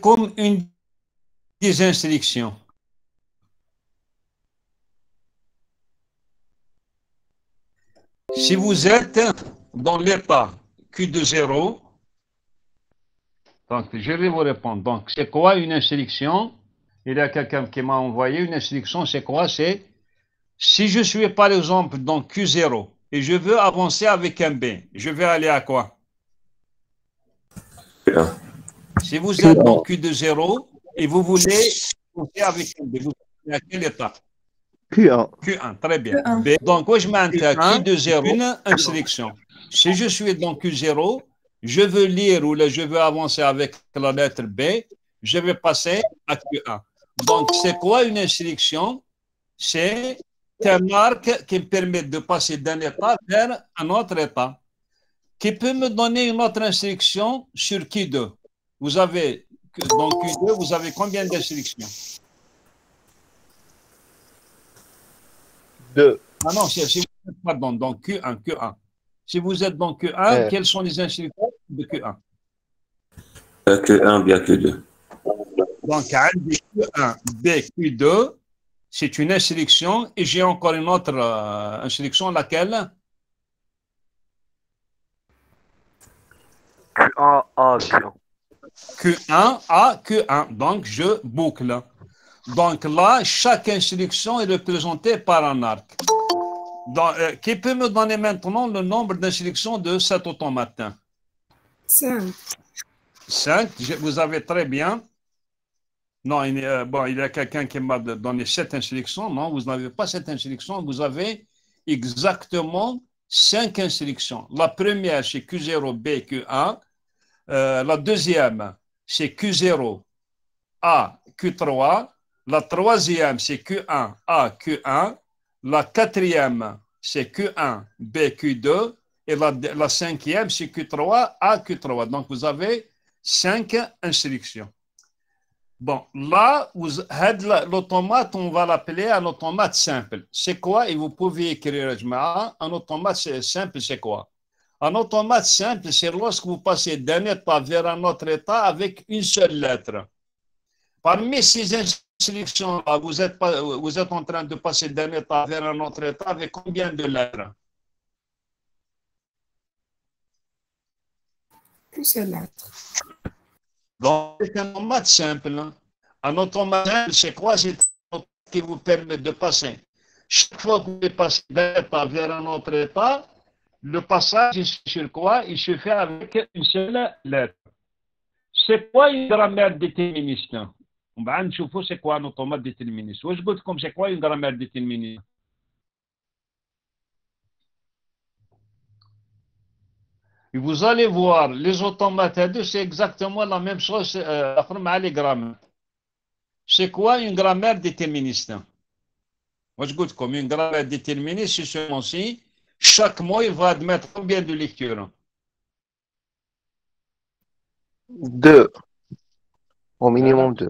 comme une des instructions. Si vous êtes dans l'état Q de 0, donc je vais vous répondre. Donc, c'est quoi une instruction? Il y a quelqu'un qui m'a envoyé une instruction, c'est quoi? C'est si je suis par exemple dans Q0 et je veux avancer avec un B, je vais aller à quoi? Q1. Si vous êtes dans Q de 0 et vous voulez avancer avec un B, vous êtes à quel état? Q1. Q1, très bien. Q1. B. Donc, je m'entends Q1. Q de 0, une instruction. Si je suis dans Q0, je veux lire ou je veux avancer avec la lettre B, je vais passer à Q1. Donc, c'est quoi une instruction? C'est un arc qui me permet de passer d'un état vers un autre état. Qui peut me donner une autre instruction sur Q2? Vous avez, dans Q2, vous avez combien d'instructions? 2. Ah non, si vous êtes pas dans Q1. Si vous êtes dans Q1, quelles sont les instructions de Q1? Q1 bien Q2. Donc, Q1, B, Q2, c'est une instruction et j'ai encore une autre instruction, laquelle? Q1 A Q1. Q1 à Q1. Donc, je boucle. Donc là, chaque instruction est représentée par un arc. Donc, qui peut me donner maintenant le nombre d'instructions de cet automate? 5. 5, vous avez très bien. Non, il y a quelqu'un qui m'a donné 7 instructions. Non, vous n'avez pas 7 instructions. Vous avez exactement 5 instructions. La première, c'est Q0, B, Q1. La deuxième, c'est Q0, A, Q3. La troisième, c'est Q1, A, Q1. La quatrième, c'est Q1, B, Q2. Et la cinquième, c'est Q3, A, Q3. Donc, vous avez 5 instructions. Bon, là, l'automate, on va l'appeler un automate simple. C'est quoi? Et vous pouvez écrire, un automate simple, c'est quoi? Un automate simple, c'est lorsque vous passez d'un état vers un autre état avec une seule lettre. Parmi ces instructions-là, vous êtes en train de passer d'un état vers un autre état avec combien de lettres? Une seule lettre. Donc, c'est un automate simple. Un automate simple, c'est quoi? C'est un automate qui vous permet de passer. Chaque fois que vous passez d'un état vers un autre état, le passage, sur quoi? Il se fait avec une seule lettre. C'est quoi une grammaire déterministe? On va voir c'est quoi un automate déterministe. Je dis comme c'est quoi une grammaire déterministe? Et vous allez voir, les automates, c'est exactement la même chose, les grammaires. C'est quoi une grammaire déterministe? Moi, je dis comme une grammaire déterministe, c'est seulement si chaque mot, il va admettre combien de lectures? 2. Au minimum 2.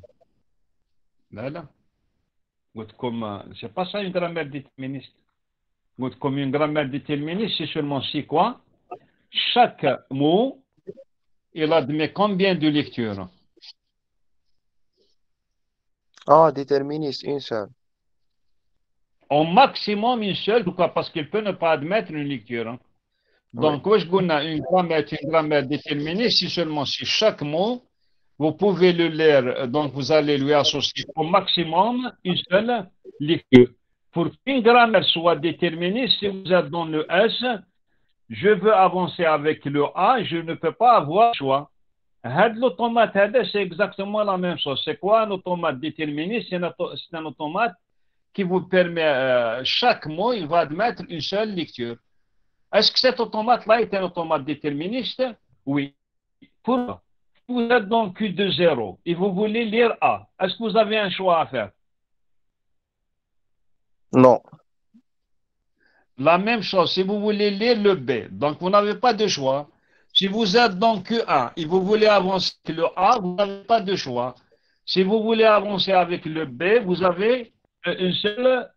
Là. C'est pas ça une grammaire déterministe. Comme une grammaire déterministe, c'est seulement si quoi? Chaque mot, il admet combien de lectures? Ah, déterministe, une seule. Au maximum une seule, pourquoi? Parce qu'il peut ne pas admettre une lecture. Donc, Oui. une grammaire déterminée, si seulement si chaque mot, vous pouvez le lire, donc vous allez lui associer au maximum une seule lecture. Pour qu'une grammaire soit déterminée, si vous êtes dans le S, je veux avancer avec le A, je ne peux pas avoir choix. L'automate, c'est exactement la même chose. C'est quoi un automate déterminé? C'est un automate qui vous permet, chaque mot, il va admettre une seule lecture. Est-ce que cet automate-là est un automate déterministe? Oui. Pourquoi? Vous êtes dans Q de 0 et vous voulez lire A. Est-ce que vous avez un choix à faire? Non. La même chose, si vous voulez lire le B, donc vous n'avez pas de choix. Si vous êtes dans Q1 et vous voulez avancer avec le A, vous n'avez pas de choix. Si vous voulez avancer avec le B, vous avez une seule,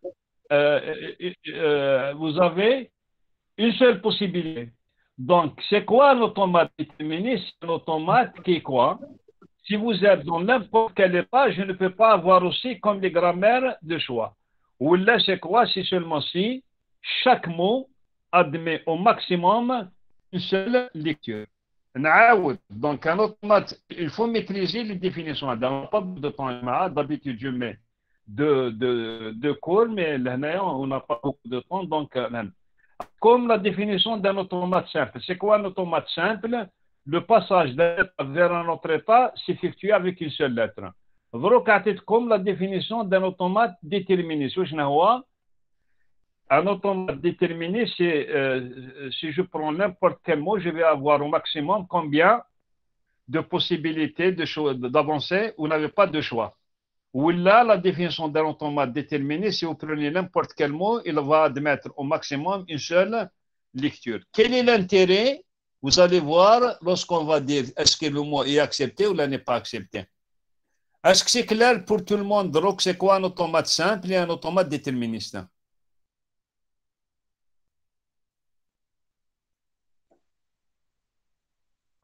vous avez une seule possibilité. Donc, c'est quoi un automate déterministe? C'est un automate qui est quoi? si vous êtes dans n'importe quel état, je ne peux pas avoir aussi comme les grammaires de choix. Ou là, c'est quoi? C'est seulement si chaque mot admet au maximum une seule lecture. Donc, un automate, il faut maîtriser les définitions. On n'a pas de temps. D'habitude, je mets deux cours, mais là, on n'a pas beaucoup de temps. Donc, comme la définition d'un automate simple. C'est quoi un automate simple? Le passage d'un état vers un autre état s'effectue avec une seule lettre. Comme la définition d'un automate déterminé. Un automate déterminé, c'est si je prends n'importe quel mot, je vais avoir au maximum combien de possibilités d'avancer ou n'avez pas de choix. Ou là, la définition d'un automate déterminé, si vous prenez n'importe quel mot, il va admettre au maximum une seule lecture. Quel est l'intérêt? Vous allez voir lorsqu'on va dire est-ce que le mot est accepté ou n'est pas accepté. Est-ce que c'est clair pour tout le monde? Donc, c'est quoi un automate simple et un automate déterministe?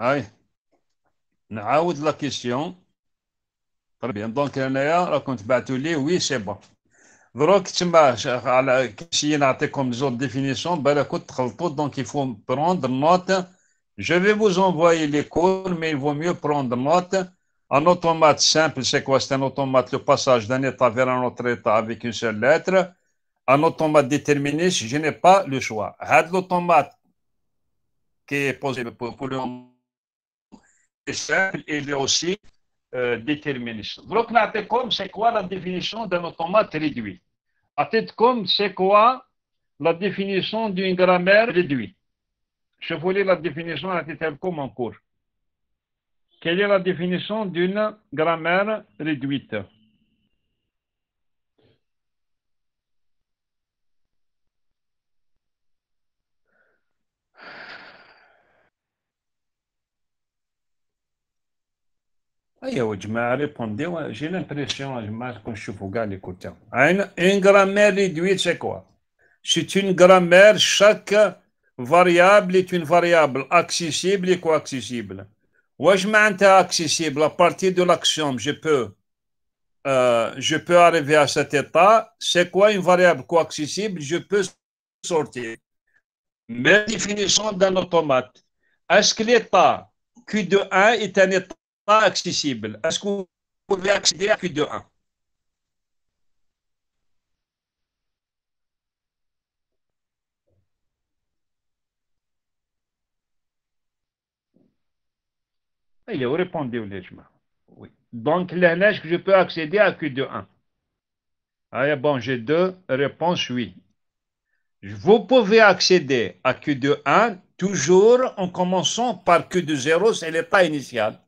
Oui. نعاود la question. Très bien. Donc, raconte Batuli, oui, c'est bon. Donc, si comme des autres définitions, donc il faut prendre note. Je vais vous envoyer les cours, mais il vaut mieux prendre note. Un automate simple, c'est quoi? C'est un automate, le passage d'un état vers un autre état avec une seule lettre. Un automate déterminé, je n'ai pas le choix. L'automate qui est posé pour le simple, il est aussi déterministe. Donc, c'est quoi la définition d'un automate réduit? C'est quoi la définition d'une grammaire réduite? Je voulais la définition à comme en cours. Quelle est la définition d'une grammaire réduite? J'ai l'impression quand je regarde les côtés. Une grammaire réduite, c'est quoi? C'est une grammaire, chaque variable est une variable accessible et co-accessible. Je m'entends accessible à partir de l'axiome, je peux arriver à cet état. C'est quoi une variable co-accessible? Je peux sortir. Mais définition d'un automate. Est-ce que l'état Q de 1 est un état accessible? Est-ce que vous pouvez accéder à Q de 1? Il a répondu, oui. Donc, est-ce que je peux accéder à Q de 1? Ah, bon, j'ai deux réponses, oui. Vous pouvez accéder à Q de 1 toujours en commençant par Q de 0, c'est l'état initial.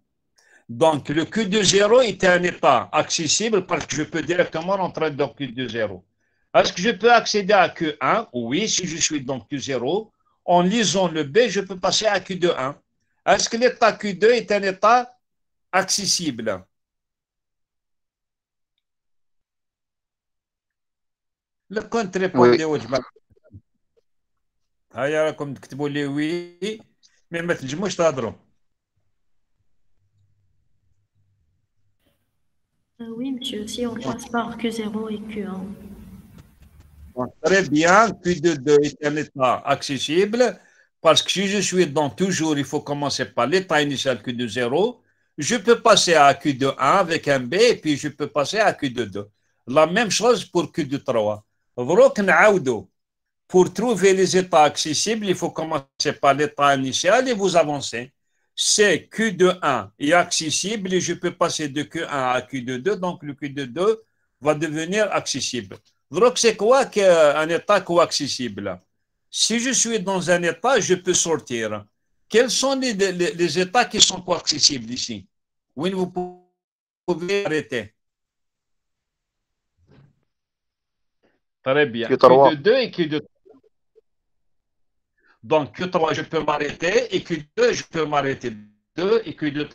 Donc, le Q de 0 est un état accessible parce que je peux directement rentrer dans Q de 0. Est-ce que je peux accéder à Q1? Oui, si je suis dans Q0. En lisant le B, je peux passer à Q de 1. Est-ce que l'état Q2 est un état accessible? Le compte répondait au جماعة. هيا راكم تكتبوا لي وي mais ما تنجموش تهضروا. Oui, monsieur, si on passe par Q0 et Q1. Très bien, Q2 est un état accessible parce que si je suis dans toujours, il faut commencer par l'état initial Q de 0. Je peux passer à Q de 1 avec un B et puis je peux passer à Q de 2. La même chose pour Q de 3. Pour trouver les états accessibles, il faut commencer par l'état initial et vous avancez. C'est Q de 1 est accessible et je peux passer de Q1 à Q de 2, donc le Q de 2 va devenir accessible. Donc, c'est quoi un état co-accessible? Si je suis dans un état, je peux sortir. Quels sont les états qui sont co-accessibles ici? Oui, vous pouvez arrêter. Très bien. Q de 2 et Q de 3. Donc, Q3, je peux m'arrêter et Q2, je peux m'arrêter. 2 et Q2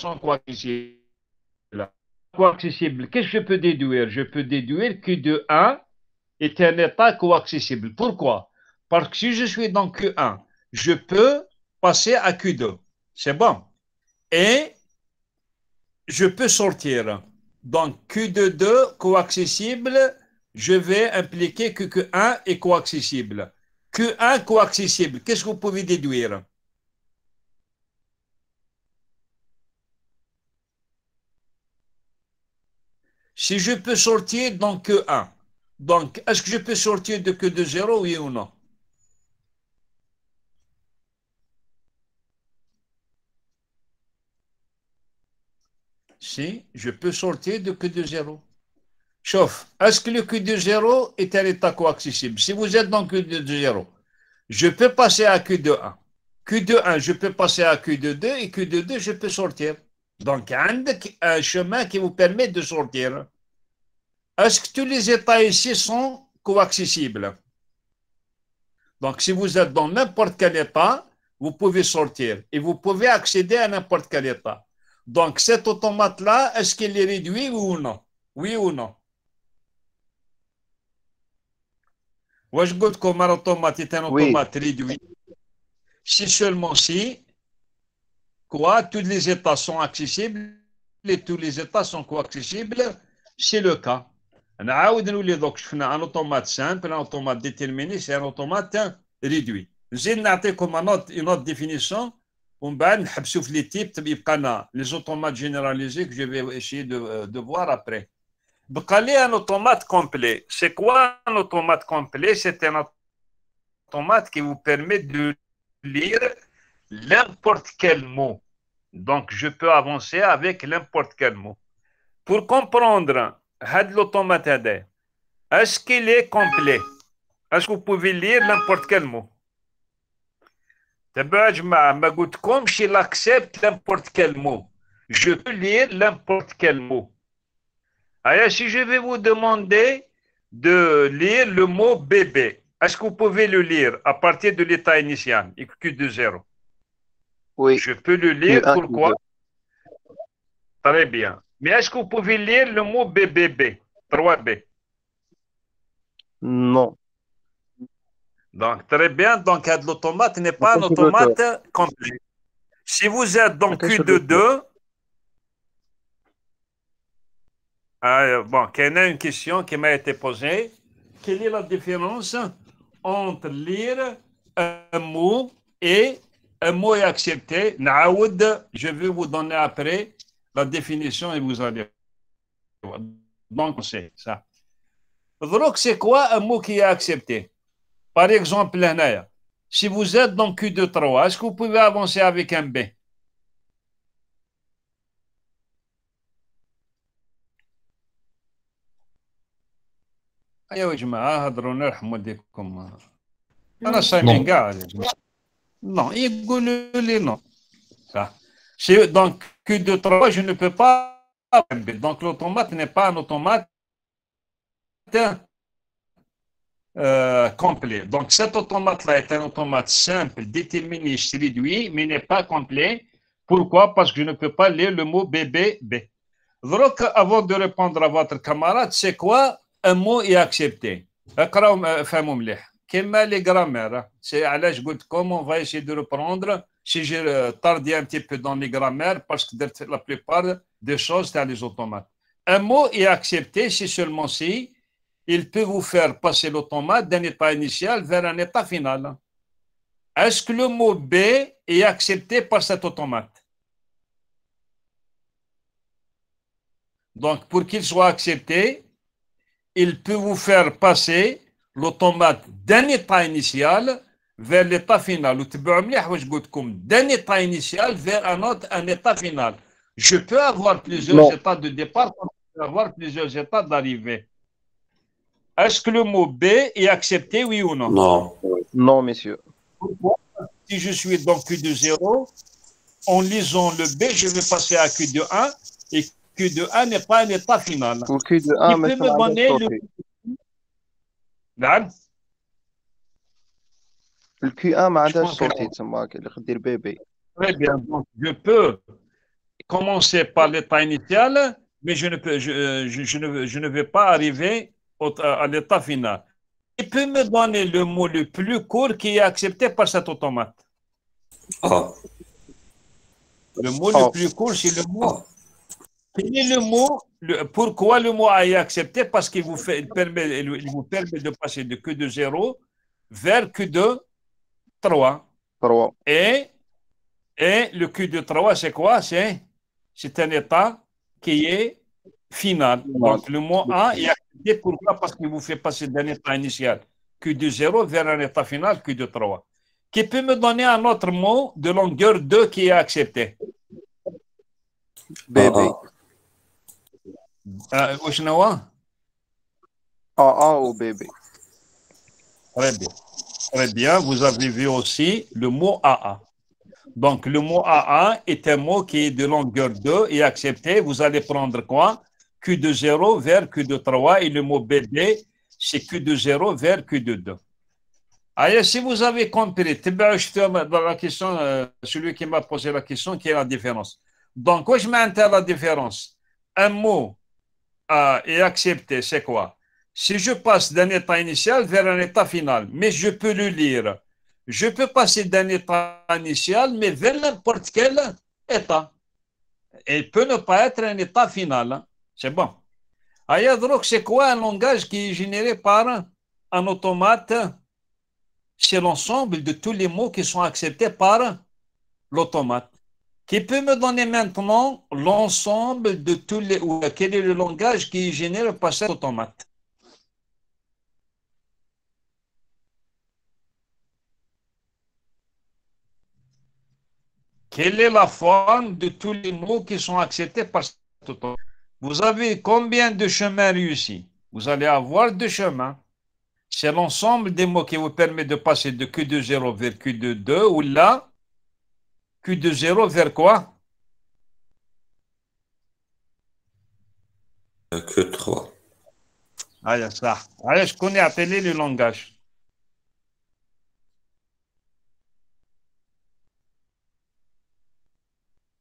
sont co-accessibles. Co-accessible. Qu'est-ce que je peux déduire? Je peux déduire que Q1 est un état co-accessible. Pourquoi? Parce que si je suis dans Q1, je peux passer à Q2. C'est bon. Et je peux sortir. Donc, Q de 2 coaccessible, je vais impliquer que Q1 est coaccessible. Q1 coaccessible, qu'est-ce que vous pouvez déduire? Si je peux sortir dans Q1, donc est-ce que je peux sortir de Q de 0, oui ou non? Si, je peux sortir de Q de 0. Sauf, est-ce que le Q de 0 est un état coaccessible? Si vous êtes dans Q de 0, je peux passer à Q de 1. Q de 1, je peux passer à Q de 2 et Q de 2, je peux sortir. Donc, un chemin qui vous permet de sortir. Est-ce que tous les états ici sont coaccessibles? Donc, si vous êtes dans n'importe quel état, vous pouvez sortir et vous pouvez accéder à n'importe quel état. Donc, cet automate-là, est-ce qu'il est réduit ou non? Oui ou non? واش قلت لكم un automate est un automate réduit? Si seulement si, quoi, tous les états sont accessibles et tous les états sont co-accessibles, c'est le cas. نعاود نولي دوك شفنا un automate simple, un automate déterminé, c'est un automate réduit. نزيد نعطيكم une autre définition ومن بعد نحبسوا في لي تيب يبقى لنا les automates généralisés que je vais essayer de voir après. بقى لي un automate complet. C'est quoi un automate complet? C'est un automate qui vous permet de lire n'importe quel mot. Donc, je peux avancer avec n'importe quel mot. Pour comprendre l'automate, est-ce qu'il est complet? Est-ce que vous pouvez lire n'importe quel mot? Il accepte n'importe quel mot. Je peux lire n'importe quel mot. Alors, si je vais vous demander de lire le mot bébé, est-ce que vous pouvez le lire à partir de l'état initial, Q de 0? Oui. Je peux le lire, pourquoi? Très bien. Mais est-ce que vous pouvez lire le mot BBB, 3B? Non. Donc, très bien. Donc, l'automate n'est pas un automate complet. Si vous êtes dans Q de 2, bon, il y a une question qui m'a été posée. Quelle est la différence entre lire un mot et un mot est accepté? Je vais vous donner après la définition et vous allez voir. Donc, c'est ça. Donc, c'est quoi un mot qui est accepté? Par exemple, si vous êtes dans Q de 3, est-ce que vous pouvez avancer avec un B? يا جماعة هضروا نرحموا ديكم أنا صايمين كاع non يقولوا لي non ça c'est donc Q de 3 je ne peux pas donc l'automate n'est pas un automate complet. Donc cet automate-là est un automate simple, déterministe, réduit, mais n'est pas complet. Pourquoi? Parce que je ne peux pas lire le mot BBB. Donc, avant de répondre à votre camarade, c'est quoi un mot est accepté? Quelle les grammaires? C'est à l'âge comme on va essayer de reprendre. Si j'ai tardé un petit peu dans les grammaires, parce que la plupart des choses, c'est les automates. Un mot est accepté si seulement si il peut vous faire passer l'automate d'un état initial vers un état final. Est-ce que le mot B est accepté par cet automate? Donc, pour qu'il soit accepté, il peut vous faire passer l'automate d'un état initial vers l'état final. D'un état initial vers un état final. Je peux avoir plusieurs états de départ, je peux avoir plusieurs états d'arrivée. Est-ce que le mot B est accepté, oui ou non? Non. Non, monsieur. Pourquoi? Si je suis dans Q de 0, en lisant le B, je vais passer à Q de 1 et Q de 1 n'est pas un état final. Pour Q de 1, il peut me donner le Q1 ما عندهاش صوتي تسمى اللي خدير بيبي. Très bien. Donc, je peux commencer par l'état initial, mais je ne vais pas arriver à l'état final. Il peut me donner le mot le plus court qui est accepté par cet automate. Le mot le plus court, c'est le mot Quel est le mot, pourquoi le mot A est accepté? Parce qu'il vous, il vous permet de passer de Q de 0 vers Q de 3. 3. Et le Q de 3, c'est quoi? C'est un état qui est final. Donc, le mot A est accepté. Pourquoi? Parce qu'il vous fait passer d'un état initial Q de 0 vers un état final Q de 3. Qui peut me donner un autre mot de longueur 2 qui est accepté? BB. AA ou BB. Très bien. Très bien. Vous avez vu aussi le mot AA. Donc, le mot AA est un mot qui est de longueur 2 et accepté. Vous allez prendre quoi? Q de 0 vers Q de 3 et le mot BB, c'est Q de 0 vers Q de 2. Alors, si vous avez compris, dans la question, celui qui m'a posé la question, qui est la différence. Donc, quoi je m'intéresse à la différence? Un mot est accepté, c'est quoi? Si je passe d'un état initial vers un état final, mais je peux le lire. Je peux passer d'un état initial, mais vers n'importe quel état. Et il peut ne pas être un état final. Hein. C'est bon. Alors, donc, c'est quoi un langage qui est généré par un automate? C'est l'ensemble de tous les mots qui sont acceptés par l'automate. Qui peut me donner maintenant l'ensemble de tous les... ou quel est le langage qui est généré par cet automate? Quelle est la forme de tous les mots qui sont acceptés par cet automate? Vous avez combien de chemins réussis? Vous allez avoir 2 chemins. C'est l'ensemble des mots qui vous permet de passer de Q de 0 vers Q de 2 ou là, Q de 0 vers quoi? Q 3. Ah, ça. Alors, je connais appelé le langage.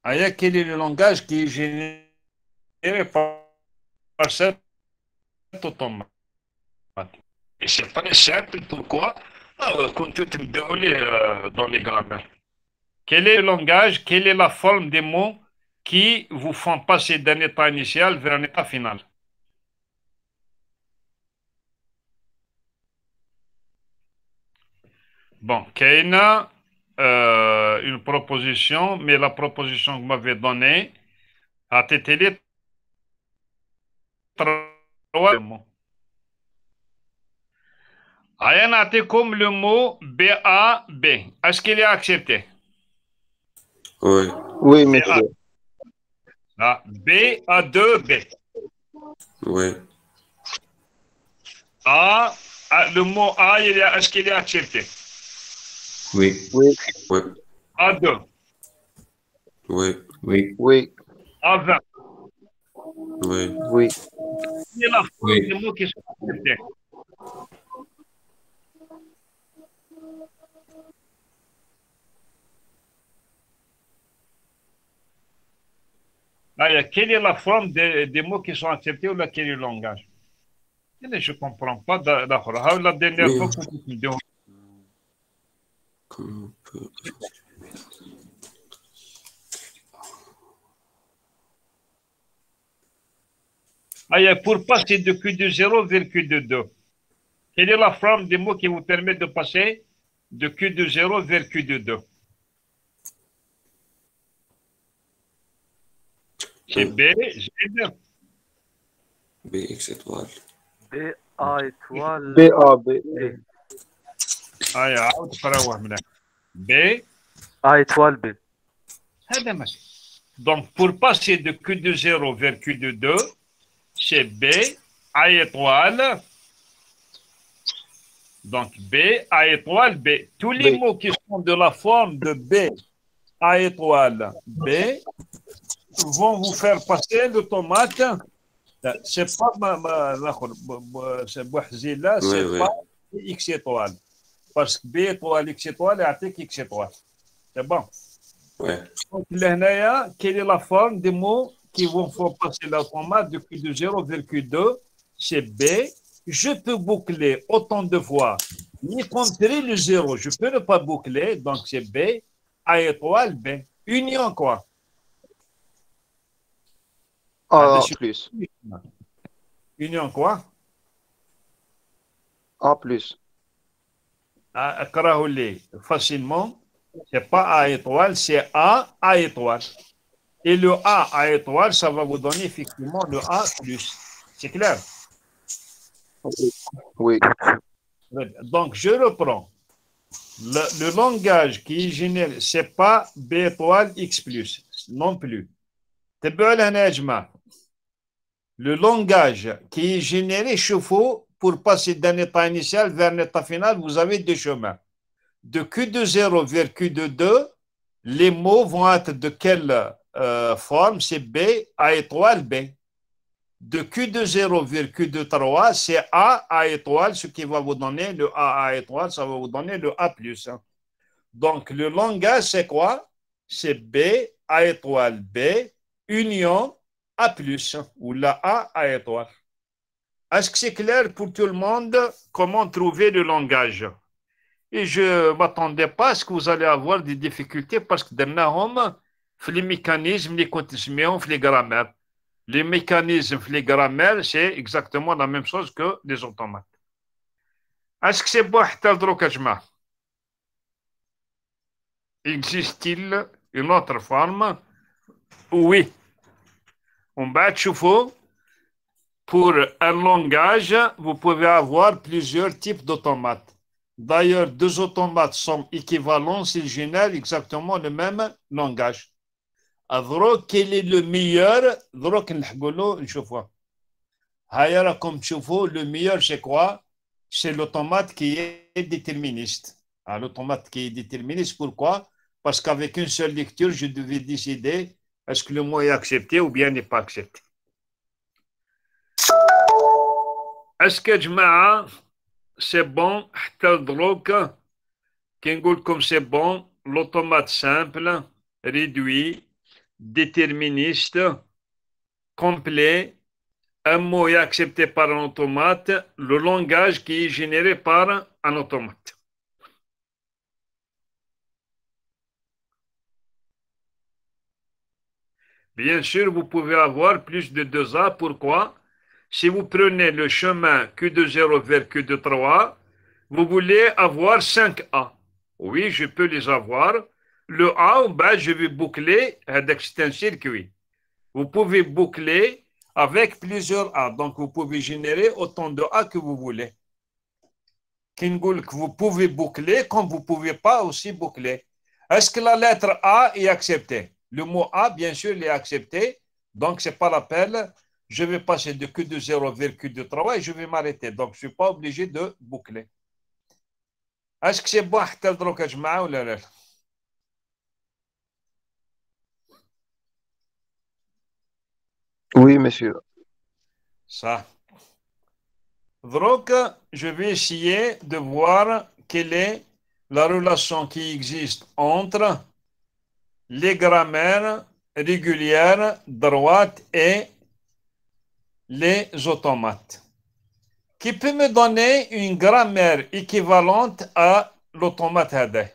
Alors, quel est le langage qui est généré par cet automate? Et c'est très simple. Pourquoi? Quand tu te dans les grammaires. Quel est le langage? Quelle est la forme des mots qui vous font passer d'un état initial vers un état final? Bon, Keina, une proposition, mais la proposition que vous m'avez donnée a été les 3 mots. Rien a été comme le mot BAB. Est-ce qu'il est accepté? Oui. Oui, monsieur. Ah, BA2B. Oui. A, le mot A, est-ce qu'il est accepté? Oui. Oui. Oui. A2. Oui. Oui. Oui. A20. Oui. Oui. Quelle est la forme des mots qui sont acceptés? Quelle est la forme des mots qui sont acceptés ou quel est le langage? Je ne comprends pas. La dernière fois que vous me Comment on peut... pour passer de Q de 0 vers Q de 2, quelle est la forme des mots qui vous permet de passer de Q de 0 vers Q de 2? C'est B, Z. B, X étoile. B A étoile. BAB. B. A étoile B. Donc, pour passer de Q de 0 vers Q de 2, c'est B, A étoile. Donc, B, A étoile, B. Tous les mots qui sont de la forme de B, A étoile, B, vont vous faire passer l'automate. C'est pas c'est Bouhzila, c'est pas X étoile. Parce que B étoile, X étoile, et X étoile. C'est bon. Ouais. Donc, là, quelle est la forme des mots qui vont faire passer l'automate de Q de 0 vers Q2? C'est B. Je peux boucler autant de fois, y compris le 0. Je peux ne pas boucler, donc c'est B, A étoile, B. Union quoi? A plus. Union quoi? A plus. اقراه facilement. C'est pas A étoile, c'est A étoile. Et le A étoile, ça va vous donner effectivement le A plus. C'est clair? Oui. Donc, je reprends. Le langage qui est généré, ce n'est pas B étoile X plus, non plus. Le langage qui est généré chauffe pour passer d'un état initial vers un état final, vous avez deux chemins. De Q de 0 vers Q de 2, les mots vont être de quelle forme? C'est B, A étoile, B. De Q de 0 vers Q de 3, c'est A étoile, ce qui va vous donner le A étoile, ça va vous donner le A plus. Donc, le langage, c'est quoi? C'est B, A étoile, B, union A plus, ou la A étoile. Est-ce que c'est clair pour tout le monde comment trouver le langage? Et je ne m'attendais pas à ce que vous allez avoir des difficultés parce que dans les mécanismes, les conditions, les grammaires. Les mécanismes, les grammaires, c'est exactement la même chose que les automates. Est-ce que c'est bon, existe-t-il une autre forme? Oui. On va chauffer. Pour un langage, vous pouvez avoir plusieurs types d'automates. D'ailleurs, deux automates sont équivalents s'ils génèrent exactement le même langage. Alors, quel est le meilleur? Comme le meilleur, c'est quoi? C'est l'automate qui est déterministe. L'automate qui est déterministe, pourquoi? Parce qu'avec une seule lecture, je devais décider est-ce que le mot est accepté ou bien n'est pas accepté. Est-ce que Jma'a, c'est bon? Comme c'est bon, l'automate simple, réduit, déterministe, complet, un mot est accepté par un automate, le langage qui est généré par un automate. Bien sûr, vous pouvez avoir plus de 2A. Pourquoi? Si vous prenez le chemin Q de 0 vers Q de 3, vous voulez avoir 5A. Oui, je peux les avoir. Le A, je vais boucler, c'est un circuit. Vous pouvez boucler avec plusieurs A. Donc, vous pouvez générer autant de A que vous voulez. Que vous pouvez boucler comme vous ne pouvez pas aussi boucler. Est-ce que la lettre A est acceptée? Le mot A, bien sûr, il est accepté. Donc, ce n'est pas la peine. Je vais passer de Q de 0 vers Q de 3 et je vais m'arrêter. Donc, je ne suis pas obligé de boucler. Est-ce que c'est bon ou là? Oui, monsieur. Ça. Donc, je vais essayer de voir quelle est la relation qui existe entre les grammaires régulières, droites et les automates. Qui peut me donner une grammaire équivalente à l'automate Hadeh?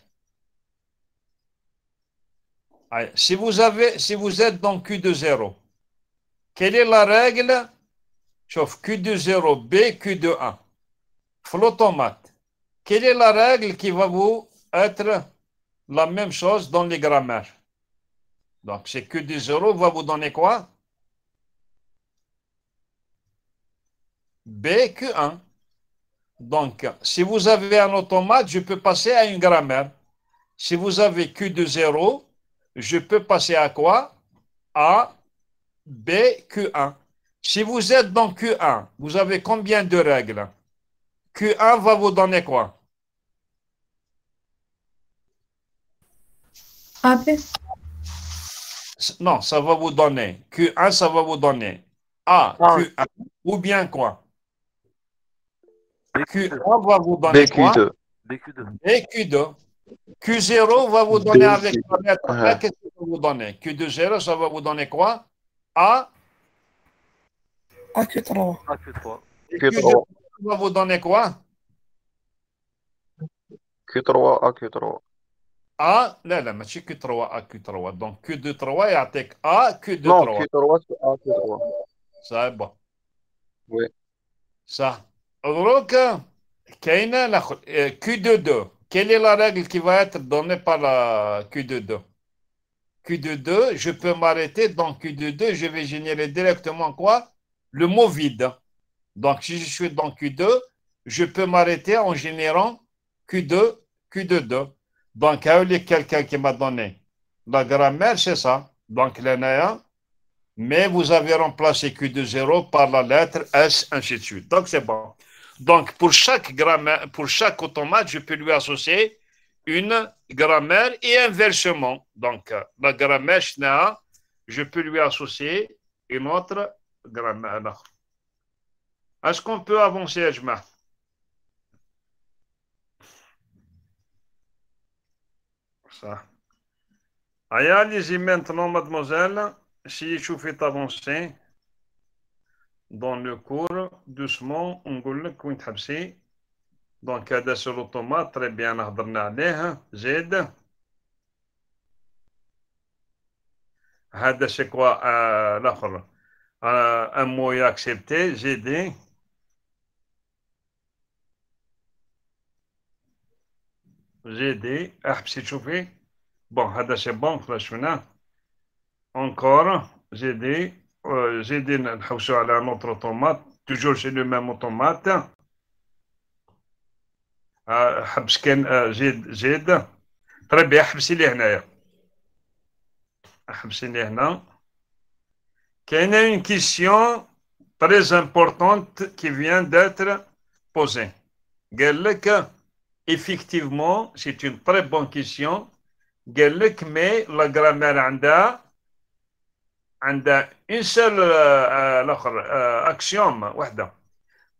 Si vous êtes dans Q de 0, quelle est la règle? Sauf Q de 0, B, Q de 1. L'automate. Quelle est la règle qui va vous être la même chose dans les grammaires? Donc, c'est Q de 0 va vous donner quoi? B, Q1. Donc, si vous avez un automate, je peux passer à une grammaire. Si vous avez Q de 0, je peux passer à quoi? A, B, Q1. Si vous êtes dans Q1, vous avez combien de règles? Q1 va vous donner quoi? AB. Non, ça va vous donner. Q1, ça va vous donner A, Q1 ou bien quoi? Q1 va vous donner quoi? BQ2. BQ2. Q0 va vous donner avec la lettre A, qu'est-ce que ça va vous donner? Q2, 0, ça va vous donner quoi? A. AQ3. Q2 va vous donner quoi? Q3, AQ3. A, là, là, ماشي Q3 A, Q3. Donc Q2, 3 يعطيك A, Q2, Non, 3. Q3 c'est A, Q3. Ça, bon. Oui. Ça. Donc, كاينة الآخر Q22. Quelle est la règle qui va être donnée par la Q22? Q22, je peux m'arrêter dans Q22, je vais générer directement quoi? Le mot vide. Donc, si je suis dans Q2, je peux m'arrêter en générant Q2, Q22. Donc, il y a quelqu'un qui m'a donné la grammaire, c'est ça. Donc, l'ANA, mais vous avez remplacé Q20 par la lettre S, ainsi de suite. Donc, c'est bon. Donc, pour chaque grammaire, pour chaque automate, je peux lui associer une grammaire et inversement. Donc, la grammaire, je peux lui associer une autre grammaire. Est-ce qu'on peut avancer, Ajma? Ça. Allez-y maintenant, mademoiselle, si je fais avancer dans le cours, doucement, on va le cointre. Donc, هذا c'est l'automate, très bien, هضرنا عليه. زيد. هذا c'est quoi l'autre? Un mot accepté, j'ai dit. J'ai dit, احبسي تشوفي. Bon, هذا c'est bon, خلصنا. Encore, j'ai dit نحوسوا على un autre automate. Toujours c'est le même automate. حبس كان زيد. Très bien, حبسي لي هنايا. حبسي لي هنا. كاينة une question très importante qui vient d'être posée. قال لك effectivement, c'est une très bonne question. قال لك mais la grammaire عندها une seule الاخر axiome واحدة.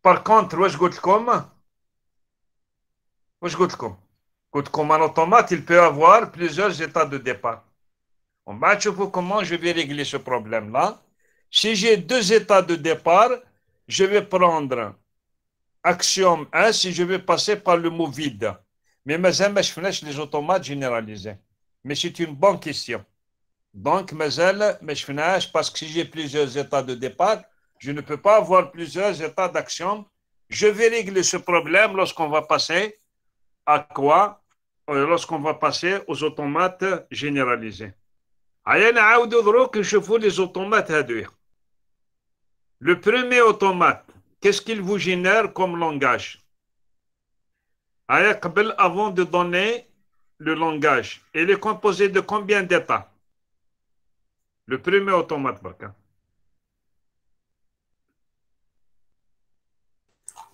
Par contre, واش قلت لكم un automate il peut avoir plusieurs états de départ. On va voir comment je vais régler ce problème-là. Si j'ai deux états de départ, je vais prendre axiome 1 si je vais passer par le mot vide. Mais je fais les automates généralisés. Mais c'est une bonne question. Donc, parce que si j'ai plusieurs états de départ, je ne peux pas avoir plusieurs états d'axiome. Je vais régler ce problème lorsqu'on va passer à quoi? Lorsqu'on va passer aux automates généralisés. Les automates. Le premier automate, qu'est-ce qu'il vous génère comme langage? Avant de donner le langage, il est composé de combien d'états? Le premier automate, Baka.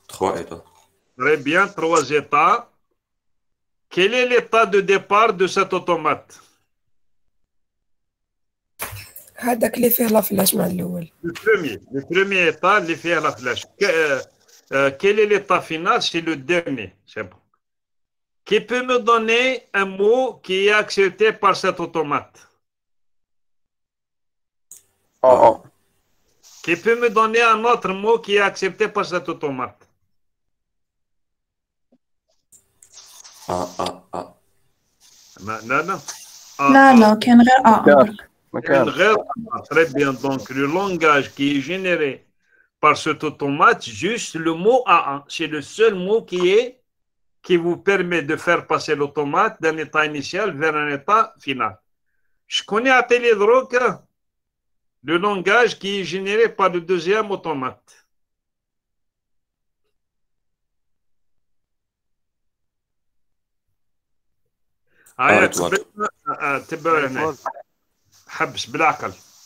3 états. Très bien, 3 états. Quel est l'état de départ de cet automate? هذاك اللي فيه لا فلاش مع الأول. Le premier état, il fait la flèche. Quel est l'état final? C'est le dernier. C'est bon. Qui peut me donner un mot qui est accepté par cet automate? A. Qui peut me donner un autre mot qui est accepté par cet automate? A. Non. لا كان غير Très bien. Donc, le langage qui est généré par cet automate, juste le mot A1. C'est le seul mot qui vous permet de faire passer l'automate d'un état initial vers un état final. Je connais à Télédroc le langage qui est généré par le deuxième automate.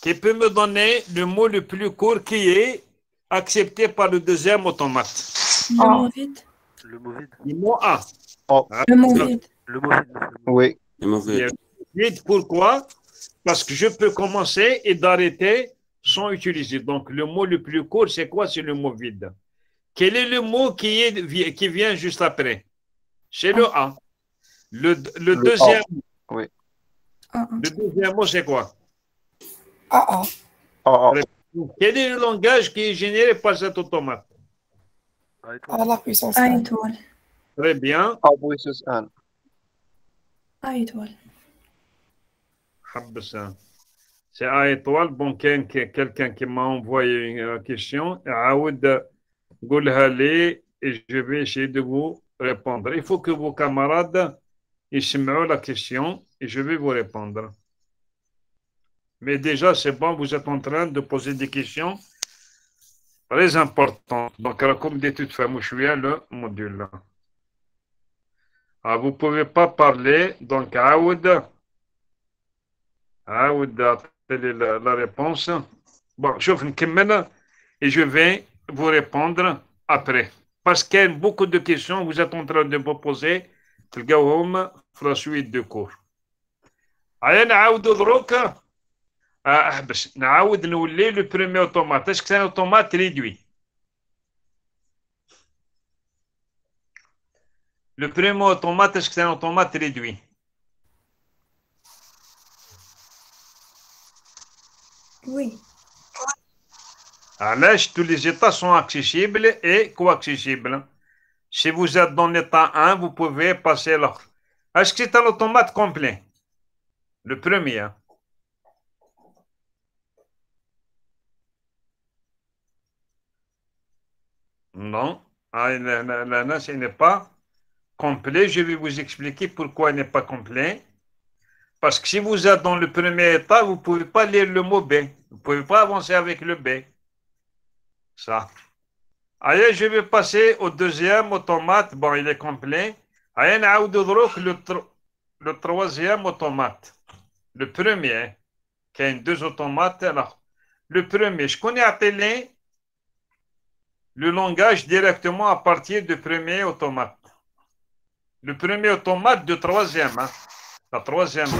Qui peut me donner le mot le plus court qui est accepté par le deuxième automate? Le mot vide. Le mot vide. Le mot A. Le mot vide. Le mot vide. Oui. Le mot vide. Vide, pourquoi? Parce que je peux commencer et d'arrêter sans utiliser. Donc, le mot le plus court, c'est quoi? C'est le mot vide. Quel est le mot qui vient juste après? C'est le A. Le deuxième. Oui. Le deuxième mot, c'est quoi? A. Quel est le langage qui est généré par cet automate? À la puissance A 1. étoile. Très bien. A puissance 1. A étoile. حبسها. C'est A étoile. Bon, quelqu'un qui m'a envoyé une question. عاود قولها لي et je vais essayer de vous répondre. Il faut que vos camarades يسمعوا la question et je vais vous répondre. Mais déjà, c'est bon, vous êtes en train de poser des questions très importantes. Donc, comme d'études fameux, je suis le module. Ah, vous ne pouvez pas parler, donc عاود la réponse. Bon, je vais نكمل et je vais vous répondre après. Parce qu'il y a beaucoup de questions, vous êtes en train de me poser, تلقاوهم في la suite de cours. عيا نعاودوا دروك باش نعاود نولي لو بريمي اوتومات. اسكو سي اوتومات ريدوي؟ Le premier automate, est-ce que c'est un automate réduit? Oui. Alors, tous les états sont accessibles et co-accessibles. Si vous êtes dans l'état 1, vous pouvez passer l'autre. Est-ce que c'est un automate complet? Le premier. Non. Là, ce n'est pas complet. Je vais vous expliquer pourquoi il n'est pas complet. Parce que si vous êtes dans le premier état, vous ne pouvez pas lire le mot B. Vous ne pouvez pas avancer avec le B. Ça. Allez, je vais passer au deuxième automate. Bon, il est complet. Allez, le troisième automate. Le premier. Il y a deux automates. Alors, le premier, je connais appelé le langage directement à partir du premier automate. Le premier automate du troisième. Hein. La troisième.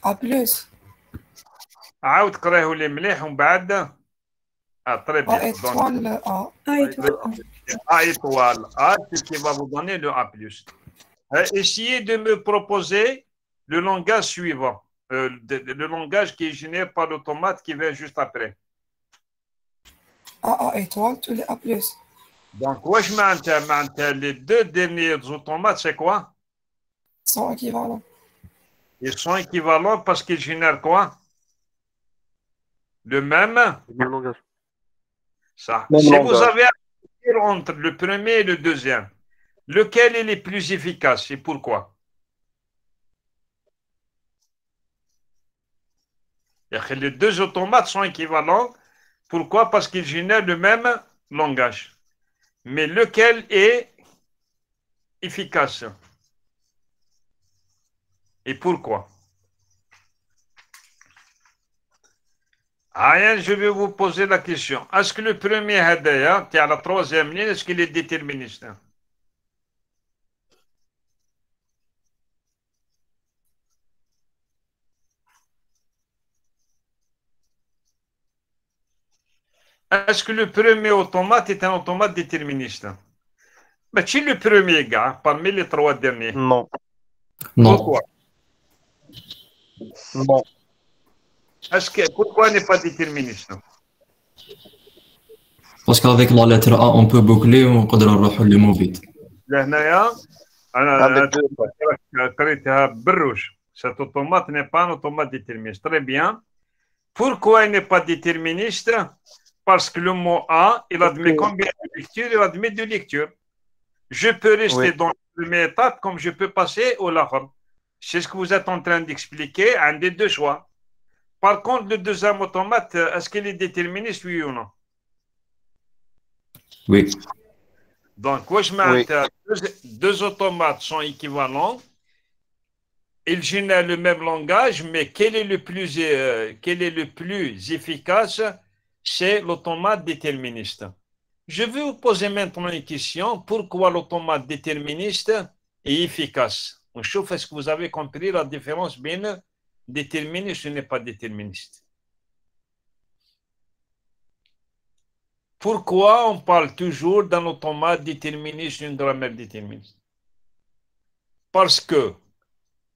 A plus. عاود قراه لي مليح ومن بعد très bien. A étoile, A. A étoile. A étoile. A, c'est ce qui va vous donner le A+. Essayez de me proposer le langage suivant. Le langage qui est généré par l'automate qui vient juste après. A étoile, tous les A plus. Donc, les deux derniers automates, c'est quoi? Sont équivalents. Ils sont équivalents parce qu'ils génèrent quoi? Le même langage. ça. Même Si langage. vous avez à choisir entre le premier et le deuxième, lequel est le plus efficace et pourquoi? Les deux automates sont équivalents. Pourquoi? Parce qu'ils génèrent le même langage. Mais lequel est efficace? Et pourquoi? Je vais vous poser la question. Est-ce que le premier hadaya, qui est à la troisième ligne, est-ce qu'il est déterministe? Est-ce que le premier automate est un automate déterministe? Mais c'est le premier gars parmi les trois derniers. Non. Non. Pourquoi? Non. Pourquoi il n'est pas déterministe? Parce qu'avec la lettre A, on peut boucler on peut نروح le vite. لهنايا عندك قريتها بالروج. Cet automate n'est pas un automate déterministe. Très bien. Pourquoi il n'est pas déterministe? Parce que le mot A, il admet combien de lectures? Il admet deux lectures. Je peux rester dans la première étape comme je peux passer au l'autre. C'est ce que vous êtes en train d'expliquer, un des deux choix. Par contre, le deuxième automate, est-ce qu'il est déterministe, oui ou non? Oui. Donc, deux automates sont équivalents. Ils génèrent le même langage, mais quel est le plus efficace? C'est l'automate déterministe. Je vais vous poser maintenant une question. Pourquoi l'automate déterministe est efficace? Est-ce que vous avez compris la différence bien déterministe ou n'est pas déterministe? Pourquoi on parle toujours d'un automate déterministe ou une grammaire déterministe? Parce que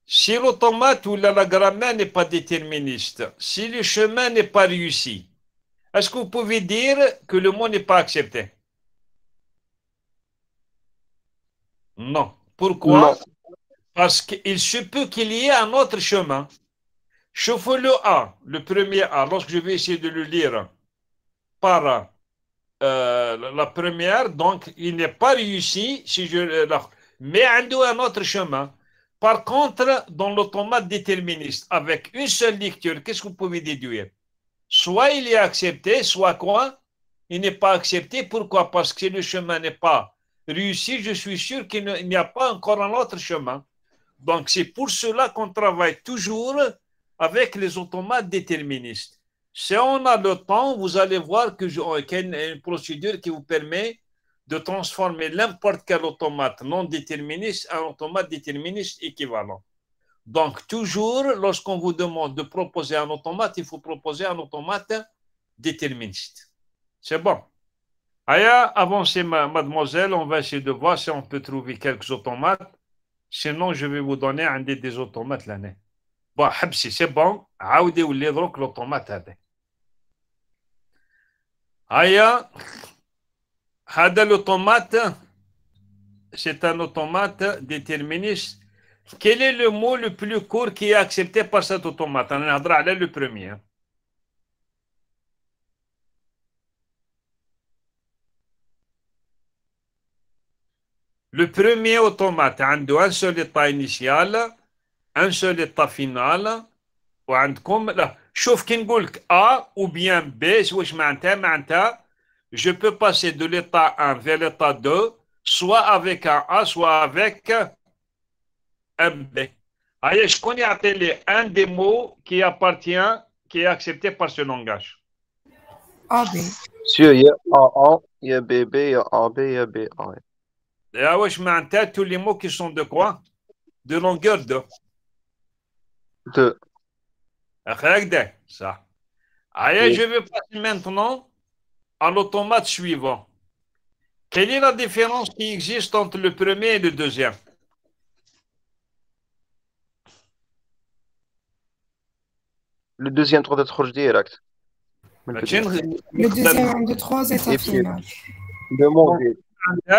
si l'automate ou la grammaire n'est pas déterministe, si le chemin n'est pas réussi, est-ce que vous pouvez dire que le mot n'est pas accepté? Non. Pourquoi? Non. Parce qu'il se peut qu'il y ait un autre chemin. Chauffe le A, le premier A, lorsque je vais essayer de le lire par la première, donc il n'est pas réussi si je mais il y a un autre chemin. Par contre, dans l'automate déterministe, avec une seule lecture, qu'est-ce que vous pouvez déduire? Soit il est accepté, soit quoi? Il n'est pas accepté. Pourquoi? Parce que si le chemin n'est pas réussi, je suis sûr qu'il n'y a pas encore un autre chemin. Donc, c'est pour cela qu'on travaille toujours avec les automates déterministes. Si on a le temps, vous allez voir qu'il y a une procédure qui vous permet de transformer n'importe quel automate non déterministe en automate déterministe équivalent. Donc, toujours, lorsqu'on vous demande de proposer un automate, il faut proposer un automate déterministe. C'est bon. Aya, avancez, mademoiselle, on va essayer de voir si on peut trouver quelques automates. Sinon, je vais vous donner un des automates l'année. Bon, c'est bon. عاودي ولي دروك l'automate هذا. Aya, هذا l'automate, c'est un automate déterministe. Quel est le mot le plus court qui est accepté par cet automate? On va parler le premier. Le premier automate a un seul état initial, un seul état final. وعندكم لا شوف كي نقول لك A ou bien B واش معناتها je peux passer de l'état 1 vers l'état 2 soit avec un A soit avec un B. Je connais un des mots qui appartient, qui est accepté par ce langage. AB. Monsieur, il y a AA, il y a BB, il y a AB, il y a BA. Et je m'entends tous les mots qui sont de quoi? De longueur 2. 2. Ça. Je vais passer maintenant à l'automate suivant. Quelle est la différence qui existe entre le premier et le deuxième? Le deuxième تقدر تخرج direct. Le deuxième a de 3 états finaux.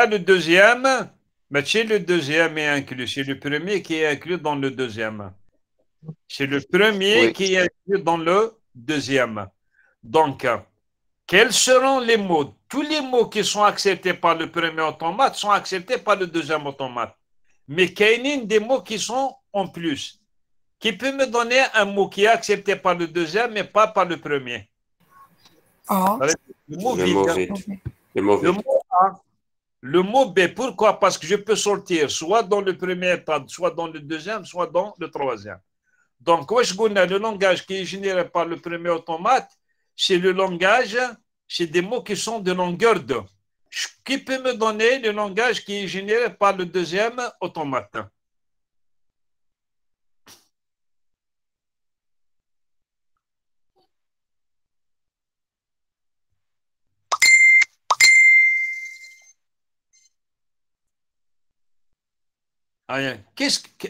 Le deuxième, mais c'est le deuxième est inclus. C'est le premier qui est inclus dans le deuxième. C'est le premier qui est inclus dans le deuxième. Donc, quels seront les mots? Tous les mots qui sont acceptés par le premier automate sont acceptés par le deuxième automate. Mais qu'il y a des mots qui sont en plus. Qui peut me donner un mot qui est accepté par le deuxième mais pas par le premier? Le mot vide. Le mot A. Le mot B. Pourquoi? Parce que je peux sortir soit dans le premier état, soit dans le deuxième, soit dans le troisième. Donc, le langage qui est généré par le premier automate, c'est le langage, c'est des mots qui sont de longueur 2. Qui peut me donner le langage qui est généré par le deuxième automate?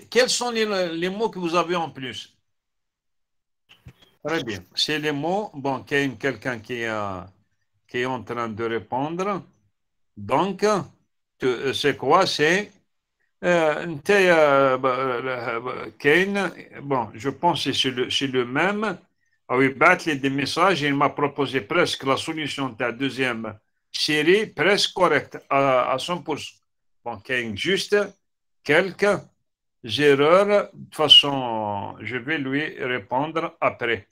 Quels sont les mots que vous avez en plus? Très bien. C'est les mots. Bon, il y a quelqu'un qui est en train de répondre. Donc, c'est quoi? C'est bon, je pense que c'est le même. Ah oui, battre des messages. Il m'a proposé presque la solution de la deuxième série, presque correcte à 100%. Bon, il y a juste quelques erreurs. De toute façon, je vais lui répondre après.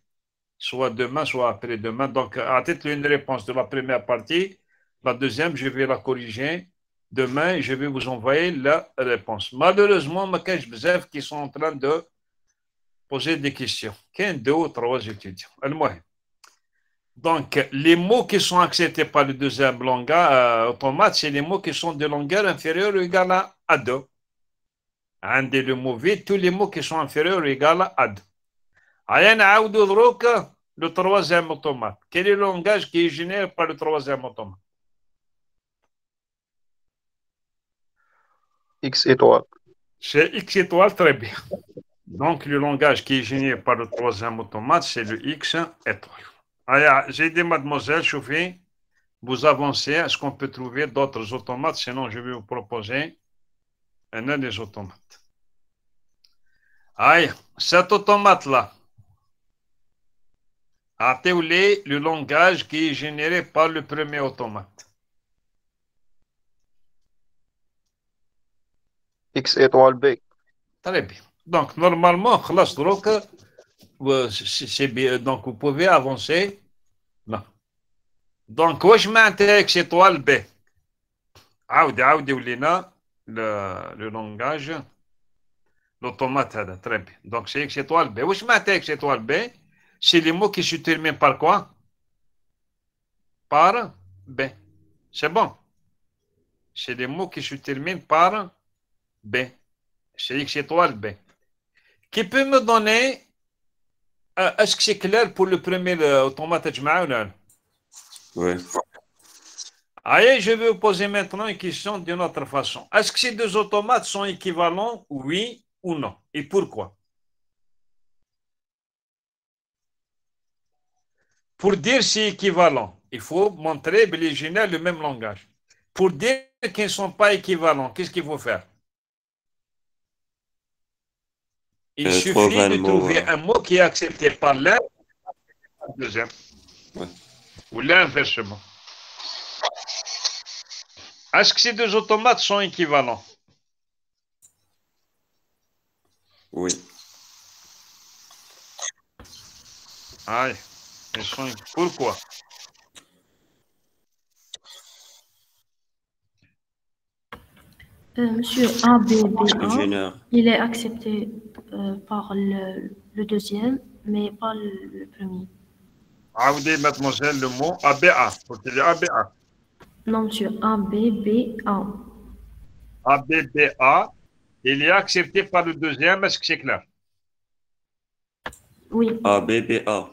Soit demain, soit après-demain. Donc, à tête une réponse de la première partie. La deuxième, je vais la corriger. Demain, je vais vous envoyer la réponse. Malheureusement, il y a des gens qui sont en train de poser des questions. Il y a 2 ou 3 étudiants. Donc, les mots qui sont acceptés par le deuxième langage automate, c'est les mots qui sont de longueur inférieure ou égale à 2. Le mot vide, tous les mots qui sont inférieurs ou égales à 2. Le troisième automate. Quel est le langage qui est généré par le troisième automate? X étoile. C'est X étoile, très bien. Donc, le langage qui est généré par le troisième automate, c'est le X étoile. J'ai dit, mademoiselle Choufi, vous avancez. Est-ce qu'on peut trouver d'autres automates? Sinon, je vais vous proposer un des automates. Aïe, cet automate-là, a théoulé le langage qui est généré par le premier automate. X étoile B. Très bien. Donc, normalement, donc vous pouvez avancer. Non. Donc, واش معناتها X étoile B? عاودي ولينا le langage, l'automate هذا. Très bien. Donc, c'est X étoile B. واش معناتها X étoile B? C'est les mots qui se terminent par quoi? Par B. C'est bon. C'est les mots qui se terminent par B. C'est X étoile B. Qui peut me donner, est-ce que c'est clair pour le premier automate Jma'a? Oui. Allez, je vais vous poser maintenant une question d'une autre façon. Est-ce que ces deux automates sont équivalents, oui ou non? Et pourquoi? Pour dire c'est équivalent, il faut montrer qu'ils génèrent le même langage. Pour dire qu'ils ne sont pas équivalents, qu'est-ce qu'il faut faire? Il suffit de trouver un mot qui est accepté par l'un et par le deuxième. Ouais. Ou l'inversement. Est-ce que ces deux automates sont équivalents? Oui. Aïe. Pourquoi? Monsieur A, B, B, A, Ingénieur. il est accepté par le deuxième, mais pas le premier. Aoudé, mademoiselle, le mot ABA. Faut qu'il y ait ABA. Non, monsieur, A, B, B, A. ABBA, il est accepté par le deuxième, est-ce que c'est clair? Oui. A, B, B, A.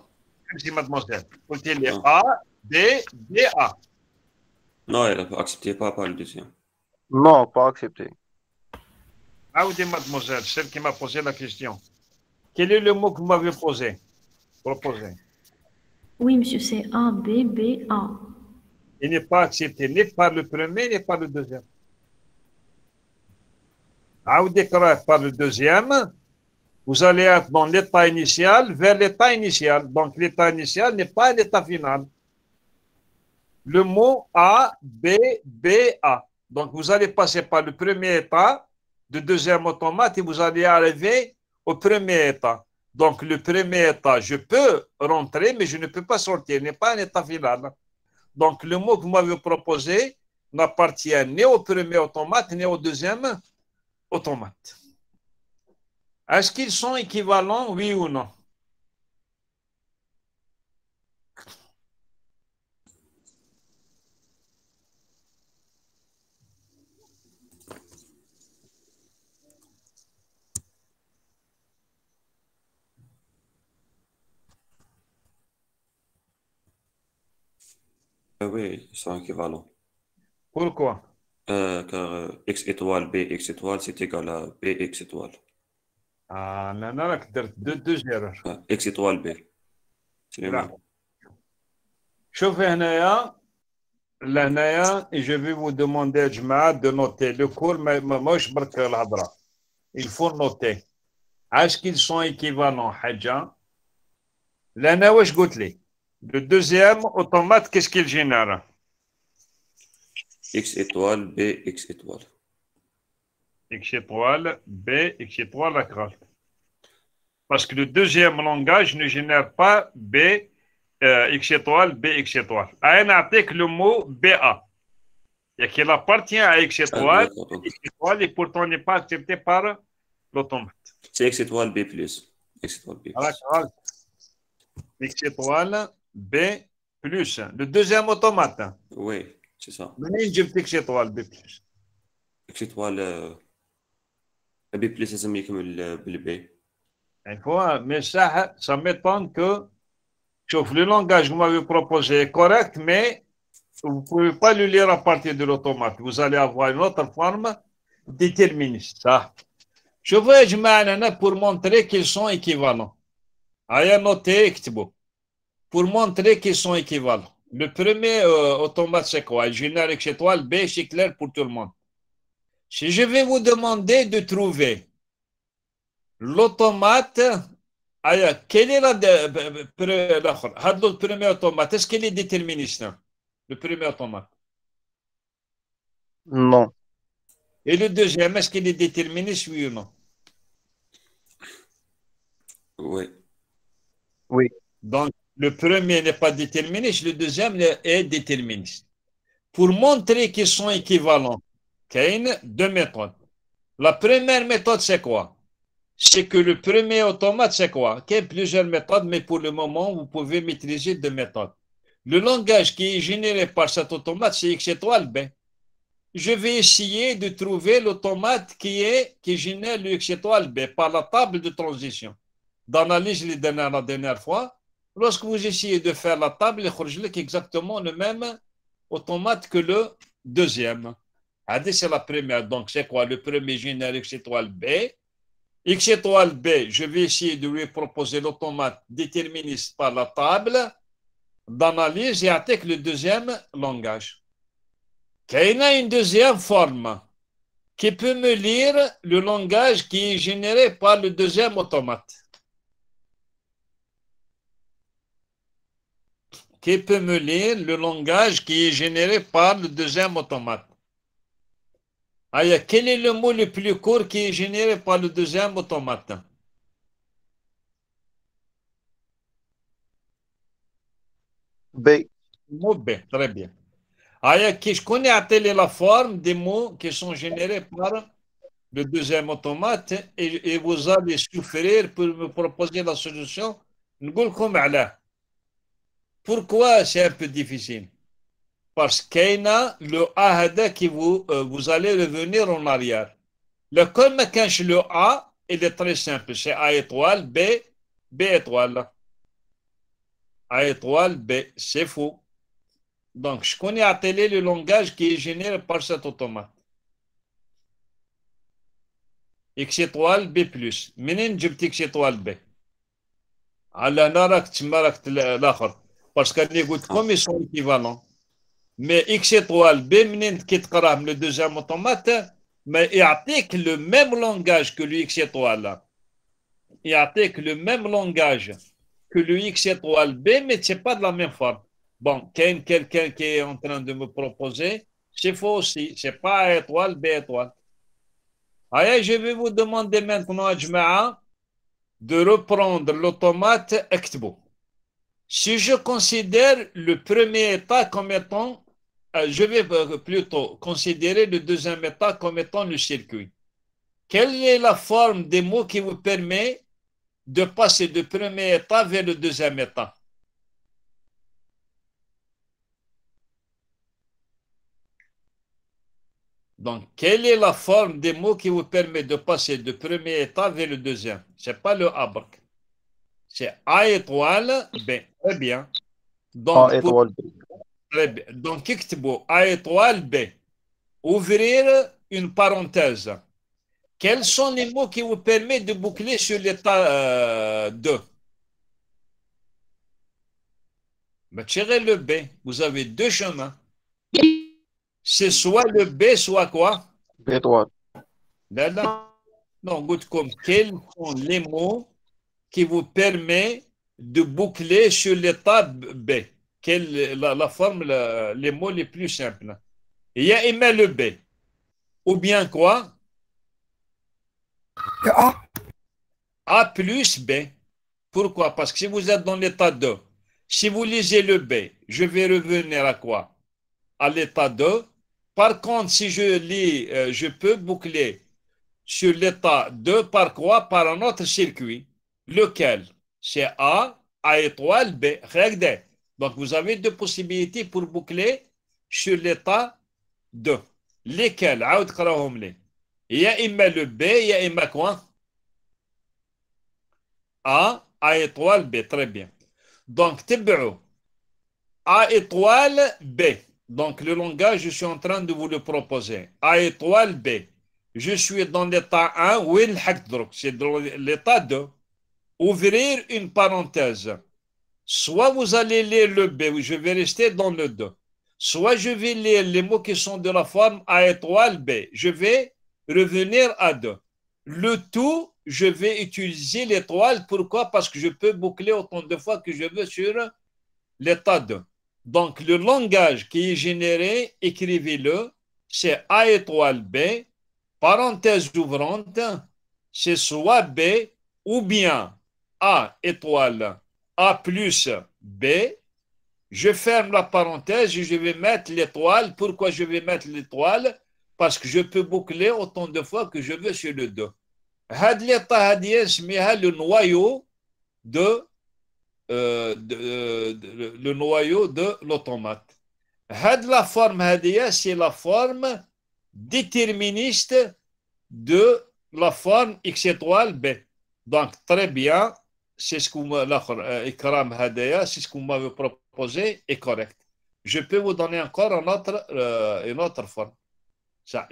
Merci, mademoiselle. Faut qu'il y ait A, B, B, A. Non, elle n'est acceptée pas par le deuxième. Non, pas accepté. Aoudé, mademoiselle, celle qui m'a posé la question. Quel est le mot que vous m'avez proposé? Oui, monsieur, c'est A, B, B, A. Il n'est pas accepté ni par le premier ni par le deuxième. Aoudé, par le deuxième, vous allez être dans l'état initial vers l'état initial. Donc, l'état initial n'est pas l'état final. Le mot A, B, B, A. Donc, vous allez passer par le premier état du deuxième automate et vous allez arriver au premier état. Donc, le premier état, je peux rentrer, mais je ne peux pas sortir. Il n'est pas un état final. Donc, le mot que vous m'avez proposé n'appartient ni au premier automate, ni au deuxième automate. Est-ce qu'ils sont équivalents, oui ou non? Oui, ils sont équivalents. Pourquoi? Car X étoile, B, X étoile, c'est égal à B, X étoile. Ah, non, non, deux erreurs. X étoile, B. C'est les mêmes. شوف هنايا لهنايا et je vais vous demander يا جماعة de noter le cours ماهوش برك الهضرة. Il faut noter. Est-ce qu'ils sont équivalents حاجة؟ لهنا واش قلت لي؟ Le deuxième automate, qu'est-ce qu'il génère? X étoile, B, X étoile. X étoile, B, X étoile, la grâce. Parce que le deuxième langage ne génère pas B, X étoile, B, X étoile. Un article, le mot BA. Et qu'il appartient à X étoile, et pourtant n'est pas accepté par l'automate. C'est X étoile, B plus. X étoile, B plus. X étoile, B plus. Le deuxième automate. Oui, c'est ça. Maintenant, je fais X étoile, B plus. X étoile, B plus, c'est mieux que le B. Il faut, mais ça m'étonne que le langage que vous m'avez proposé est correct, mais vous ne pouvez pas le lire à partir de l'automate. Vous allez avoir une autre forme déterministe. Ça. Je veux جماعة pour montrer qu'ils sont équivalents. Ayez noté, pour montrer qu'ils sont équivalents. Le premier automate, c'est quoi? Il génère X étoile, B, c'est clair pour tout le monde. Si je vais vous demander de trouver L'automate, quel est le premier automate? Est-ce qu'il est déterministe? Le premier automate. Non. Et le deuxième, est-ce qu'il est déterministe, oui ou non? Oui. Oui. Donc, le premier n'est pas déterministe, le deuxième est déterministe. Pour montrer qu'ils sont équivalents, il y a deux méthodes. La première méthode, c'est quoi? C'est que le premier automate, c'est quoi? Il y a plusieurs méthodes, mais pour le moment, vous pouvez maîtriser deux méthodes. Le langage qui est généré par cet automate, c'est X étoile B. Je vais essayer de trouver l'automate qui génère le X étoile B par la table de transition. D'analyse la dernière fois, lorsque vous essayez de faire la table, il est exactement le même automate que le deuxième. C'est la première. Donc, c'est quoi? Le premier génère X étoile B. X étoile B, je vais essayer de lui proposer l'automate déterministe par la table d'analyse et avec le deuxième langage. Il y a une deuxième forme qui peut me lire le langage qui est généré par le deuxième automate. Qui peut me lire le langage qui est généré par le deuxième automate. Quel est le mot le plus court qui est généré par le deuxième automate? B. Mot B, très bien. Je connais la forme des mots qui sont générés par le deuxième automate et vous allez souffrir pour me proposer la solution. Pourquoi c'est un peu difficile? Parce qu'il y a le A qui vous allez revenir en arrière. Le comme le A, il est très simple. C'est A étoile, B, B étoile. A étoile, B, c'est faux. Donc, je connais à télé le langage qui est généré par cet automate. X étoile, B plus. منين جبت X étoile B? على نارك تمارك الآخر. Parce que les gouttes comme ils sont équivalents. Mais X étoile B, منين كي تقراه من le deuxième automate, mais il يعطيك le même langage que le X étoile. Il يعطيك le même langage que le X étoile B, mais ce n'est pas de la même forme. Bon, quelqu'un qui est en train de me proposer, c'est faux aussi. Ce n'est pas A étoile, B étoile. Je vais vous demander maintenant, Ajma'a, de reprendre l'automate Ektbo. Si je considère le premier état comme étant, je vais plutôt considérer le deuxième état comme étant le circuit. Quelle est la forme des mots qui vous permet de passer du premier état vers le deuxième état? Donc, quelle est la forme des mots qui vous permet de passer du premier état vers le deuxième? Ce n'est pas le abrc. C'est A étoile B. Très bien. Donc, A étoile B. Très bien. Donc, A étoile B. Ouvrir une parenthèse. Quels sont les mots qui vous permettent de boucler sur l'état 2? Tirez le B. Vous avez deux chemins. C'est soit le B, soit quoi? B étoile. Non, comme quels sont les mots qui vous permettent de boucler sur l'état B? La forme, les mots les plus simples. Il y a aimer le B. Ou bien quoi? Le A. A plus B. Pourquoi? Parce que si vous êtes dans l'état 2, si vous lisez le B, je vais revenir à quoi? À l'état 2. Par contre, si je lis, je peux boucler sur l'état 2 par quoi? Par un autre circuit. Lequel? C'est A étoile, B. Donc, vous avez deux possibilités pour boucler sur l'état 2. Lesquels? Il y a imma le B, il y a imma quoi? A étoile, B. Très bien. Donc, تبعوا A étoile, B. Donc, le langage, je suis en train de vous le proposer. A étoile, B. Je suis dans l'état 1, c'est dans l'état 2. Ouvrir une parenthèse. Soit vous allez lire le B, je vais rester dans le 2. Soit je vais lire les mots qui sont de la forme A étoile, B. Je vais revenir à 2. Le tout je vais utiliser l'étoile. Pourquoi? Parce que je peux boucler autant de fois que je veux sur l'état 2. Donc, le langage qui est généré, écrivez-le, c'est A étoile B, parenthèse ouvrante, c'est soit B ou bien A étoile A plus B. Je ferme la parenthèse et je vais mettre l'étoile. Pourquoi je vais mettre l'étoile? Parce que je peux boucler autant de fois que je veux sur le 2. Le noyau le noyau de l'automate. La forme c'est la forme déterministe de la forme x étoile b. Donc, très bien, c'est ce que vous m'avez proposé est correct. Je peux vous donner encore une autre forme. Ça,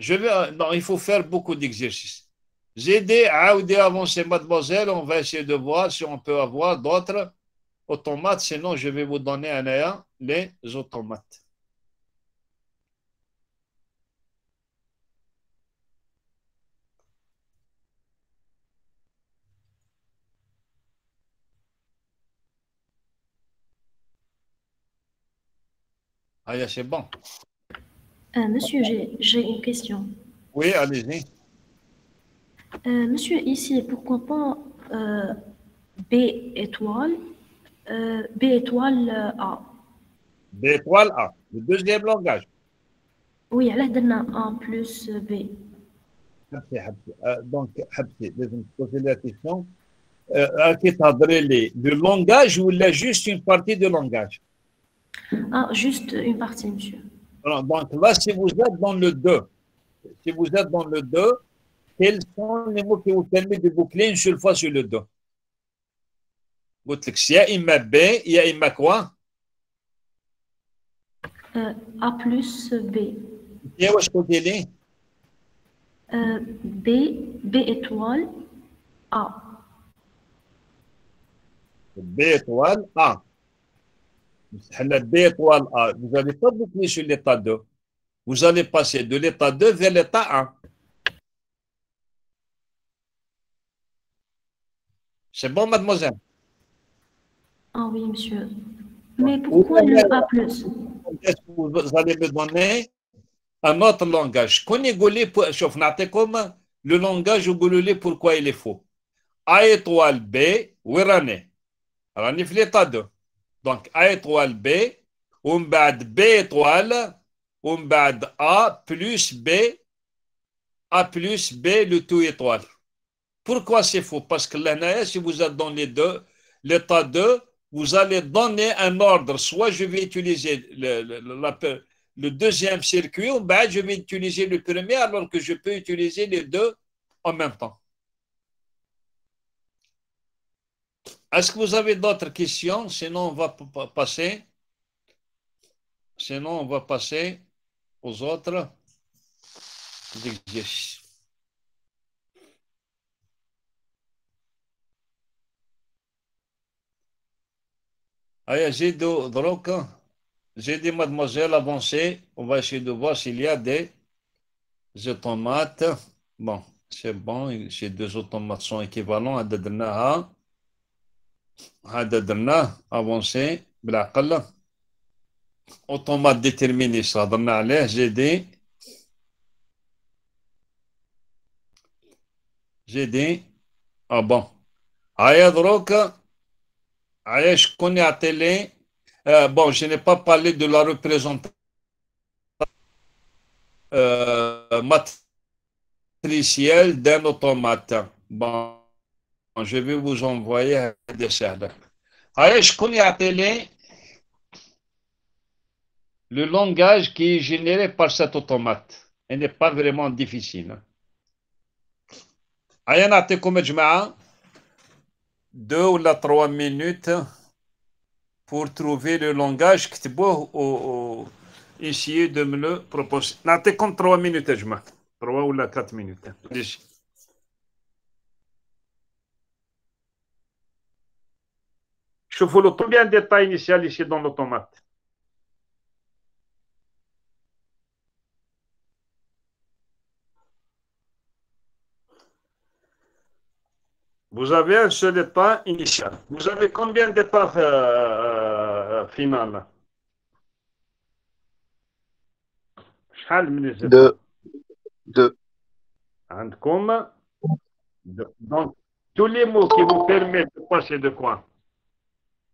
non, il faut faire beaucoup d'exercices. J'ai aidé à avancer, mademoiselle. On va essayer de voir si on peut avoir d'autres automates. Sinon, je vais vous donner les automates. Ah, c'est bon. Monsieur, j'ai une question. Oui, allez-y. Monsieur, ici, pourquoi pas B étoile, B étoile A? B étoile A, le deuxième langage. Oui, là, donne A plus B. Donc, لازم poser la question. Le langage ou juste une partie de langage? Ah, juste une partie, monsieur. Alors, donc là, si vous êtes dans le 2, quels sont les mots qui vous permettent de boucler une seule fois sur le 2? Il y a imma B, il y a imma quoi? A plus B. Il y a côté B étoile A. B étoile A. B étoile A. Vous n'allez pas boucler sur l'état 2. Vous allez passer de l'état 2 vers l'état 1. C'est bon, mademoiselle? Ah oui, monsieur. Mais pourquoi le A plus? Est-ce que vous allez me donner un autre langage? Comme le langage goulolé, pourquoi il est faux? A étoile B, Wirane. Alors, on est l'état 2. Donc, A étoile B, B étoile, A plus B, A plus B, le tout étoile. Pourquoi c'est faux? Parce que là, si vous êtes dans l'état 2, vous allez donner un ordre. Soit je vais utiliser le deuxième circuit, ou bien je vais utiliser le premier, alors que je peux utiliser les deux en même temps. Est-ce que vous avez d'autres questions? Sinon, on va passer. Sinon, on va passer aux autres exercices. J'ai dit mademoiselle avancée. On va essayer de voir s'il y a des automates. Bon, c'est bon. Ces deux automates sont équivalents à avancé. Automate déterministe. J'ai dit. Ah bon. Je connais à télé. Bon, je n'ai pas parlé de la représentation matricielle d'un automate. Bon, je vais vous envoyer un dessin. Je connais à télé le langage qui est généré par cet automate. Il n'est pas vraiment difficile. نعطيكم comme جماعة 2 ou 3 minutes pour trouver le langage كتبوه ou essayer de me le proposer. نعطيكم 3 minutes يا جماعة 3 ou 4 minutes. شوفوا له combien de détails initial ici dans l'automate. Vous avez un seul état initial. Vous avez combien d'états finaux? شحال من les états? Deux. عندكم deux. Donc, tous les mots qui vous permettent de passer de quoi?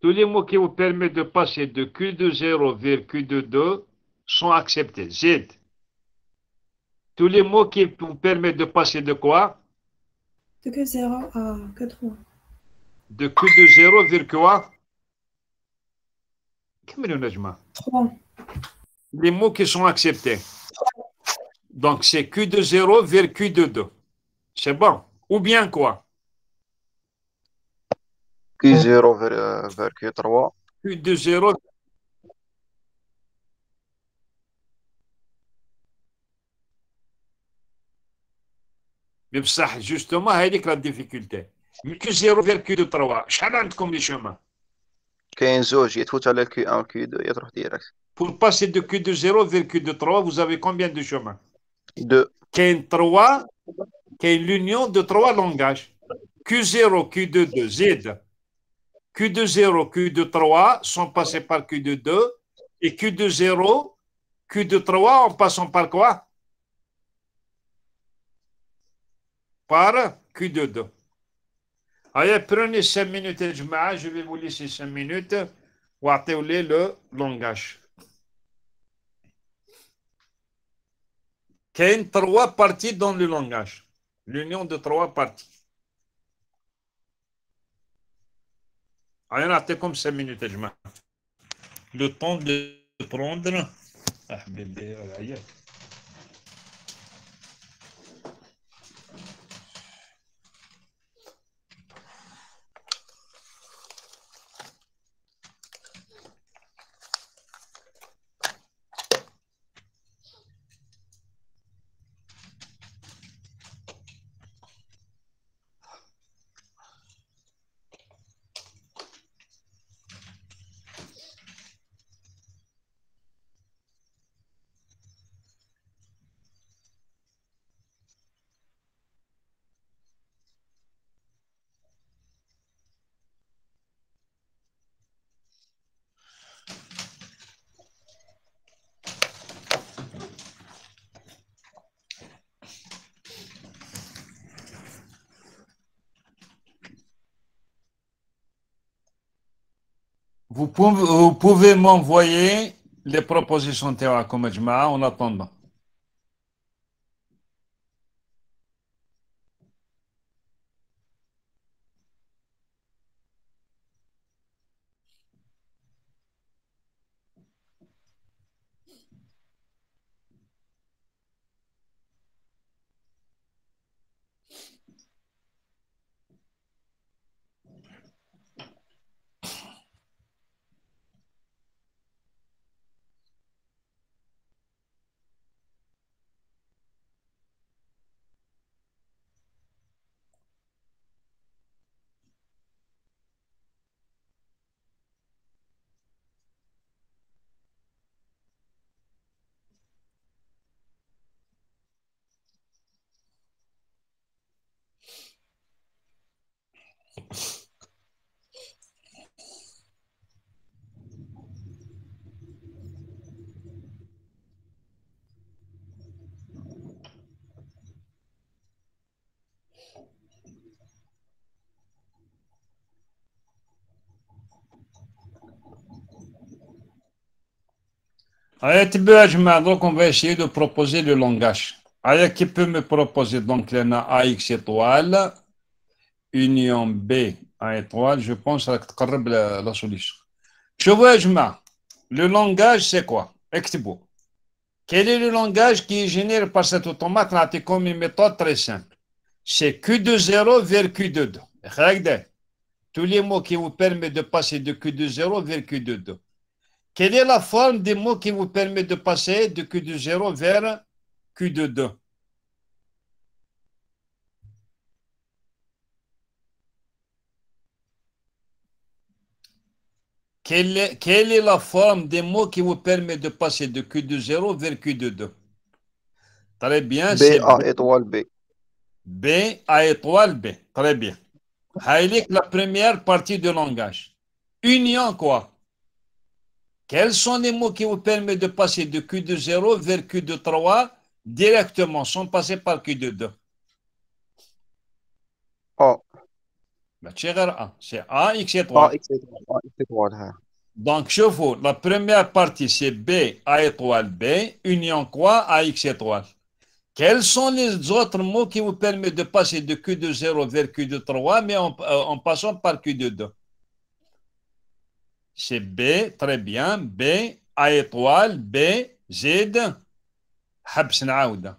Tous les mots qui vous permettent de passer de Q de 0 vers Q de 2 sont acceptés. Z. Tous les mots qui vous permettent de passer de quoi? De Q0 à Q3. De Q de 0 vers quoi? Combien de mots? 3. Les mots qui sont acceptés. Donc, c'est Q de 0 vers Q de 2. C'est bon. Ou bien quoi? Q0 vers Q3. Q de 0. Mais ça, justement, c'est la difficulté. Q0 vers Q3. شحال عندكم les chemins? كاين زوج يتفوت على Q1 و Q2 يتروح ديريكت. Pour passer de Q de 0 vers Q de 3, vous avez combien de chemins? 2. Qu'il 3, qu'il l'union de 3 langages. Q0, Q de 2, Z. Q de 0, Q de 3 sont passés par Q de 2. Et Q de 0, Q de 3 en passant par quoi? Par Q de 2. Allez, prenez 5 minutes, je vais vous laisser 5 minutes. Ou attendez le langage. Il y a 3 parties dans le langage. L'union de 3 parties. Allez, on a comme 5 minutes, le temps de prendre. Ah, bébé, voilà. Vous pouvez m'envoyer les propositions théoriques comme Jma en attendant. Allez, donc on va essayer de proposer le langage. Allez, qui peut me proposer donc il y en a AX étoile, union B à étoile, je pense à la solution. Je vois, le langage c'est quoi? Écrivez. Quel est le langage qui est généré par cet automate? C'est comme une méthode très simple. C'est Q de 0 vers Q de 2. Tous les mots qui vous permettent de passer de Q de 0 vers Q de 2. Quelle est la forme des mots qui vous permet de passer de Q de 0 vers Q de 2? Quelle est la forme des mots qui vous permet de passer de Q de 0 vers Q de 2? Très bien, B c'est à étoile B. B à étoile B. Très bien. La première partie du langage. Union quoi? Quels sont les mots qui vous permettent de passer de Q de 0 vers Q de 3 directement, sans passer par Q de 2? C'est A, X étoile. Donc, je vous, la première partie, c'est B, A étoile, B, union quoi? A, X étoile. Quels sont les autres mots qui vous permettent de passer de Q de 0 vers Q de 3, mais en passant par Q de 2? C'est B, très bien, B, A étoile, B, Z, Habs Naouda.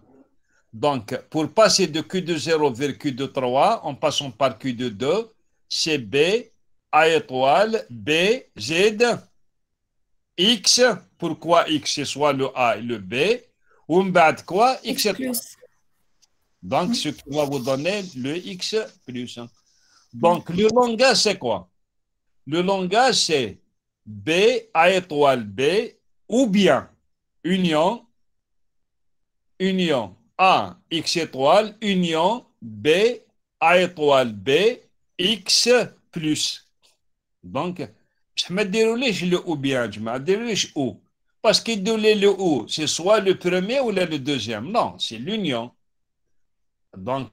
Donc, pour passer de Q de 0 vers Q de 3, en passant par Q de 2, c'est B, A étoile, B, Z, X. Pourquoi X, c'est soit le A et le B, ou m'bad quoi? X étoile. Donc, ce qui va vous donner le X plus. Donc, le langage, c'est quoi? Le langage, c'est B, A étoile, B, ou bien union, A, X étoile, union, B, A étoile, B, X plus. Donc, je me déroule le ou bien, je me déroule ou. Parce que le ou, c'est soit le premier ou le deuxième. Non, c'est l'union. Donc,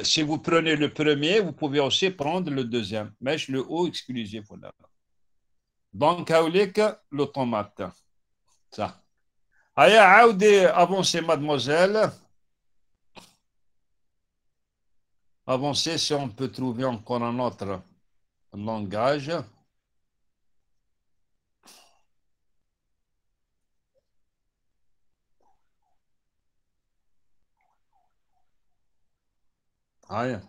si vous prenez le premier, vous pouvez aussi prendre le deuxième. Mais le ou exclusif. Voilà. Donc, l'automate. Ça. Aya, avancez, mademoiselle. Avancez si on peut trouver encore un autre langage. Aya.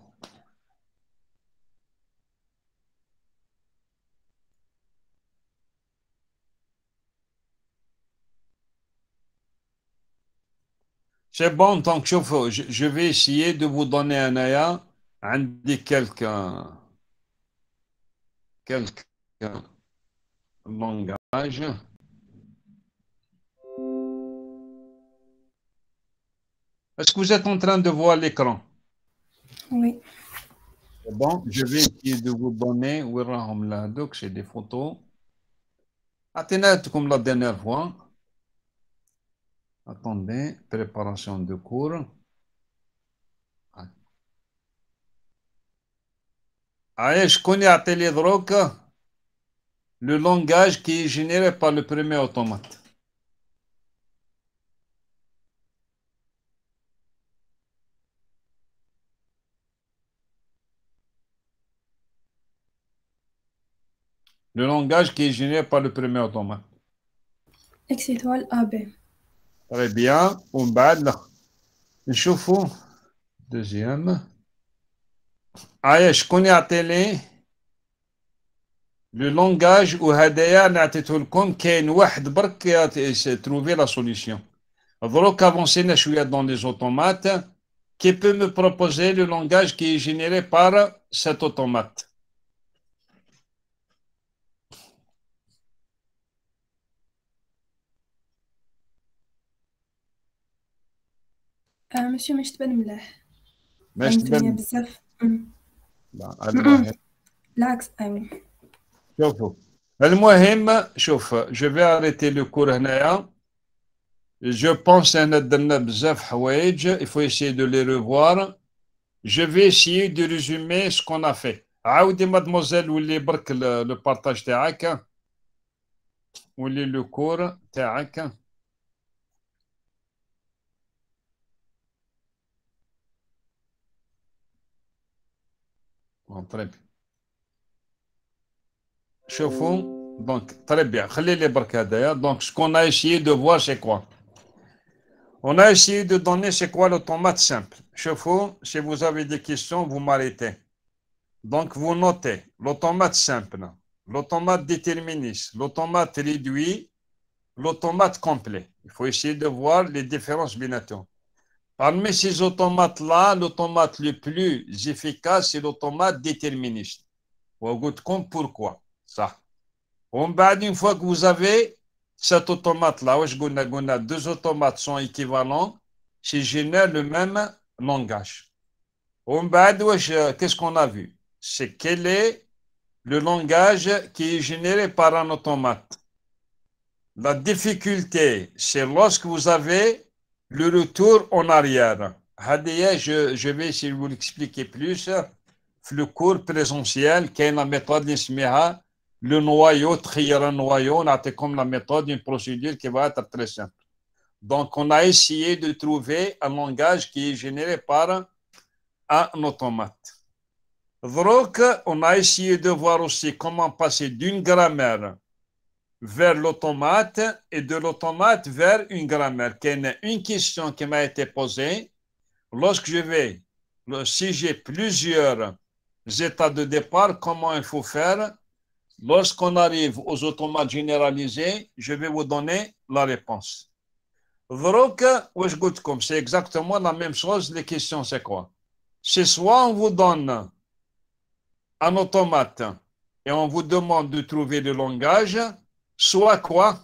C'est bon, tant que je vais essayer de vous donner un aya. Quelques langages. Est-ce que vous êtes en train de voir l'écran? Oui. C'est bon, je vais essayer de vous donner. Donc, c'est des photos. Attendez comme la dernière fois. Attendez, préparation de cours. Je connais à Télédroc le langage qui est généré par le premier automate. Le langage qui est généré par le premier automate. X étoile AB. Très bien. On bad. نشوفوا deuxième. Je connais à télé le langage où هدايا نعطيته لكم كاين واحد برك trouver la solution. دروك avancez شوية dans les automates. Qui peut me proposer le langage qui est généré par cet automate? monsieur مش تبان ملاح. مش تبان بزاف. بالعكس ايوا. شوفوا المهم شوف je vais arrêter le cours هنايا. Je pense ان درنا بزاف حوايج. Il faut essayer de les revoir. Je vais essayer de résumer ce qu'on a fait. عاودي mademoiselle ولي برك le partage تاعك. ولي le cours تاعك. Bon, très bien. شوفوا donc très bien. خلي لي برك هدايا. Donc ce qu'on a essayé de voir c'est quoi? On a essayé de donner c'est quoi l'automate simple. شوفوا, si vous avez des questions, vous m'arrêtez. Donc vous notez l'automate simple, l'automate déterministe, l'automate réduit, l'automate complet. Il faut essayer de voir les différences binatoires. Parmi ces automates-là, l'automate le plus efficace, c'est l'automate déterministe. Vous vous dites pourquoi ça. Une fois que vous avez cet automate-là, deux automates sont équivalents, c'est génère le même langage. Qu'est-ce qu'on a vu? c'est quel est le langage qui est généré par un automate. La difficulté, c'est lorsque vous avez le retour en arrière. Je vais essayer de vous l'expliquer plus. Le cours présentiel, qui est la méthode le noyau, trier un noyau, c'est comme la méthode, une procédure qui va être très simple. Donc, on a essayé de trouver un langage qui est généré par un automate. Donc, on a essayé de voir aussi comment passer d'une grammaire vers l'automate et de l'automate vers une grammaire. Une question qui m'a été posée, lorsque si j'ai plusieurs états de départ, comment il faut faire? Lorsqu'on arrive aux automates généralisés, je vais vous donner la réponse. Donc, c'est exactement la même chose. Les questions, c'est quoi? C'est soit on vous donne un automate et on vous demande de trouver le langage, soit quoi?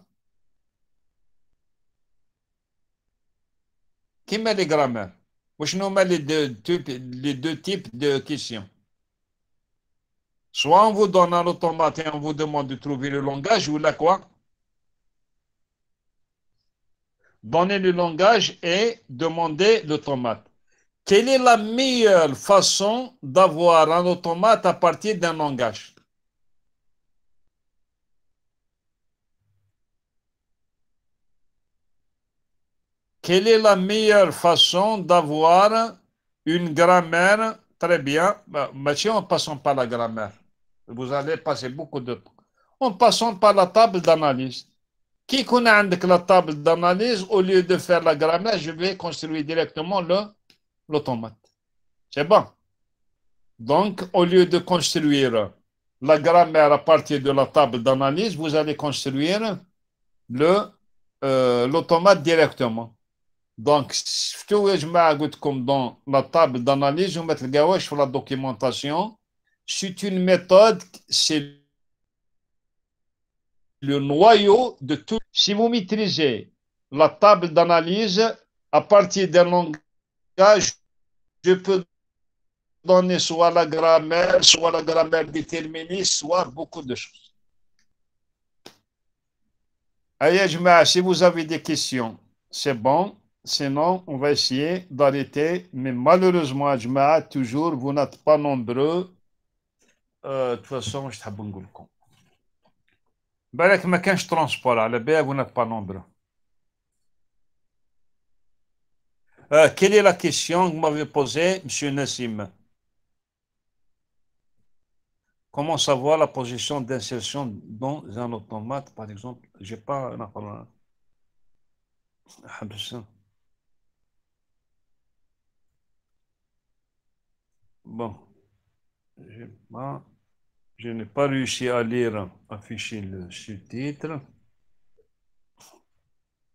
Qui met les grammaires? Je nomme les deux types de questions. Soit on vous donne un automate et on vous demande de trouver le langage, ou là quoi? Donner le langage et demander l'automate. Quelle est la meilleure façon d'avoir un automate à partir d'un langage? Quelle est la meilleure façon d'avoir une grammaire? Très bien. Maintenant, en passant par la grammaire, vous allez passer beaucoup de temps. En passant par la table d'analyse. Qui connaît la table d'analyse, au lieu de faire la grammaire, je vais construire directement l'automate. C'est bon. Donc, au lieu de construire la grammaire à partir de la table d'analyse, vous allez construire l'automate directement. Donc, comme dans la table d'analyse, je vais mettre le gauche sur la documentation. C'est une méthode, c'est le noyau de tout. Si vous maîtrisez la table d'analyse, à partir d'un langage, je peux donner soit la grammaire déterministe, soit beaucoup de choses. Allez, si vous avez des questions, c'est bon. Sinon, on va essayer d'arrêter. Mais malheureusement, toujours, vous n'êtes pas nombreux. De toute façon, je t'abonne. بالك ما كانش ترونسبور على بالك vous n'êtes pas nombreux. Quelle est la question que vous m'avez posée, M. Nassim? Comment savoir la position d'insertion dans un automate, par exemple? Je n'ai pas... Bon. Je n'ai pas réussi à lire, afficher le sous-titre.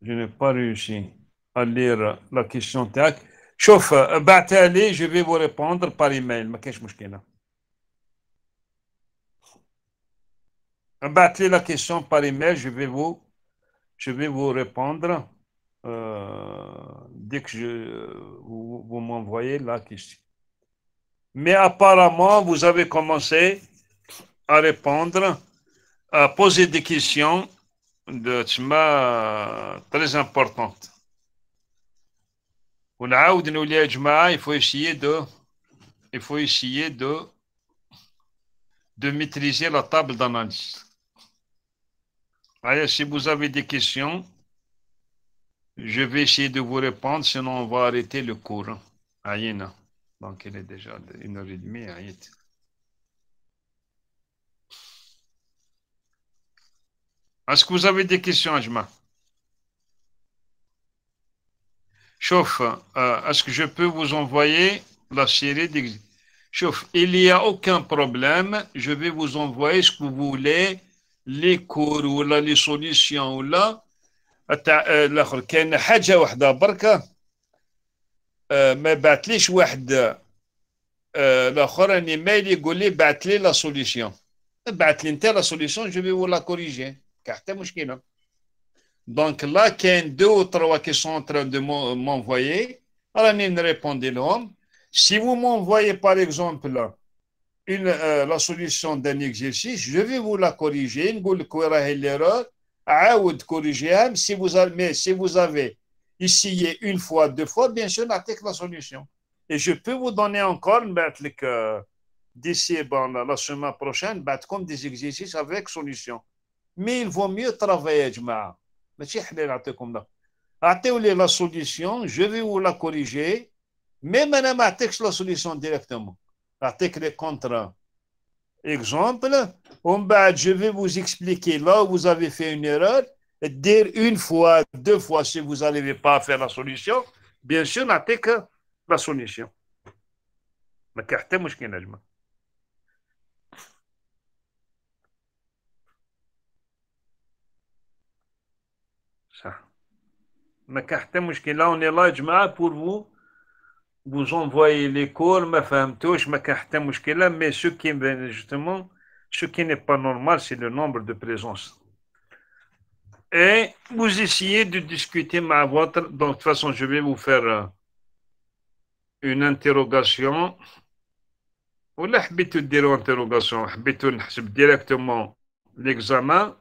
Je n'ai pas réussi à lire la question. Chauffe, je vais vous répondre par email. Mais qu'est-ce que je la question par email, je vais vous répondre dès que vous m'envoyez la question. Mais apparemment, vous avez commencé à répondre, à poser des questions très importantes. Il faut essayer de maîtriser la table d'analyse. Allez, si vous avez des questions, je vais essayer de vous répondre, sinon on va arrêter le cours. Aïna. Donc il est déjà 1h30. Est-ce que vous avez des questions, Ajma? Chauffe, est-ce que je peux vous envoyer la série d'exercices? Chauffe, il n'y a aucun problème. Je vais vous envoyer ce que vous voulez, les cours ou les solutions ou là. الآخر كاين حاجة واحدة بركة ما بعتليش واحد الآخر أني مايل يقول لي بعت لي لا سوليسيون بعت لي أنت لا سوليسيون جو في vous la corriger حتى مشكلة. Donc là كاين 2 ou 3 qui sont en train de m'envoyer راني نريبوندي لهم. Si vous m'envoyez par exemple la solution d'un exercice, je vais vous la corriger. نقول لك وين راهي l'erreur. عاود corriger. Si vous avez essayé une fois, deux fois, bien sûr, نعطيك la solution. Et je peux vous donner encore d'ici la semaine prochaine comme des exercices avec solution. Mais il vaut mieux travailler يا جماعة. ماشي حلال نعطيكم لا. أعطيوا لي la solution, je vais vous la corriger. Même أنا ما أعطيكش la solution directement. أعطيك les contre-exemples. Je vais vous expliquer là où vous avez fait une erreur. Dire une fois, deux fois si vous n'arrivez pas à faire la solution. Bien sûr, نعطيك la solution. ما كاين حتى مشكل يا جماعة. صح. ما كاين حتى مشكل. Là, on est là يا جماعة pour vous envoyez les cours, ما فهمتوش ما كان حتى مشكلة. Mais ce qui n'est pas normal, c'est le nombre de présences. Et vous essayez de discuter مع votre. Donc, de toute façon, je vais vous faire une interrogation. ولا حبيتوا ديروا interrogation حبيتوا نحسب directement l'examen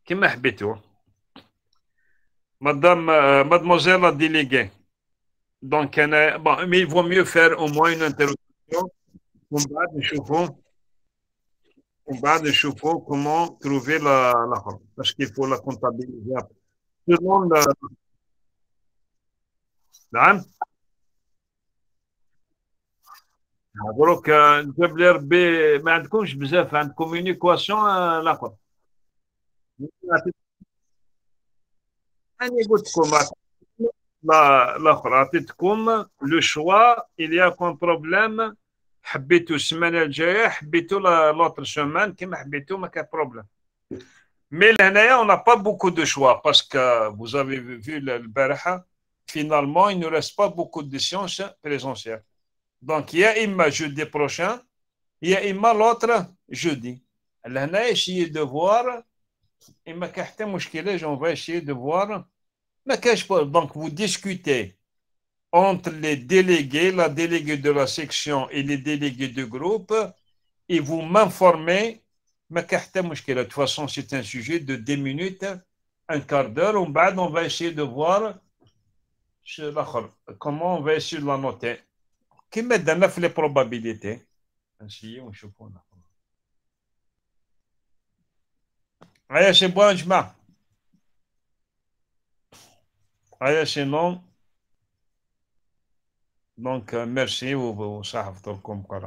كما حبيتوا. Mademoiselle la déléguée. Donc, mais il vaut mieux faire au moins une interrogation. On va déchauffer comment trouver la parce qu'il faut la comptabiliser. Selon la. نعم. دروك نجيب لي ربي ما عندكمش بزاف عندكم une équation الآخر. أنا قلت لكم الآخر عطيتكم لو شوا il y a comme problème. حبيتو السمانه الجايه حبيتو لوتر سومان كما حبيتو ما كان بروبليم. مي لهنايا on n'a pas beaucoup de choix parce que vous avez vu البارحه finalement il ne reste pas beaucoup de séances présentielles. Donc il y a imma jeudi prochain, il y a imma l'autre jeudi. لهنايا essayer de voir et ما كان حتى مشكله. On va essayer de voir ما كاش. Donc vous discutez entre les délégués, la déléguée de la section et les délégués de groupe, et vous m'informez. De toute façon, c'est un sujet de 10 minutes, un quart d'heure. On va essayer de voir comment on va essayer de la noter. Qui met dans les probabilités. Ainsi, on chope. Allez, c'est bon, je m'en. Allez, sinon. Donc, merci, vous savez, comme quoi.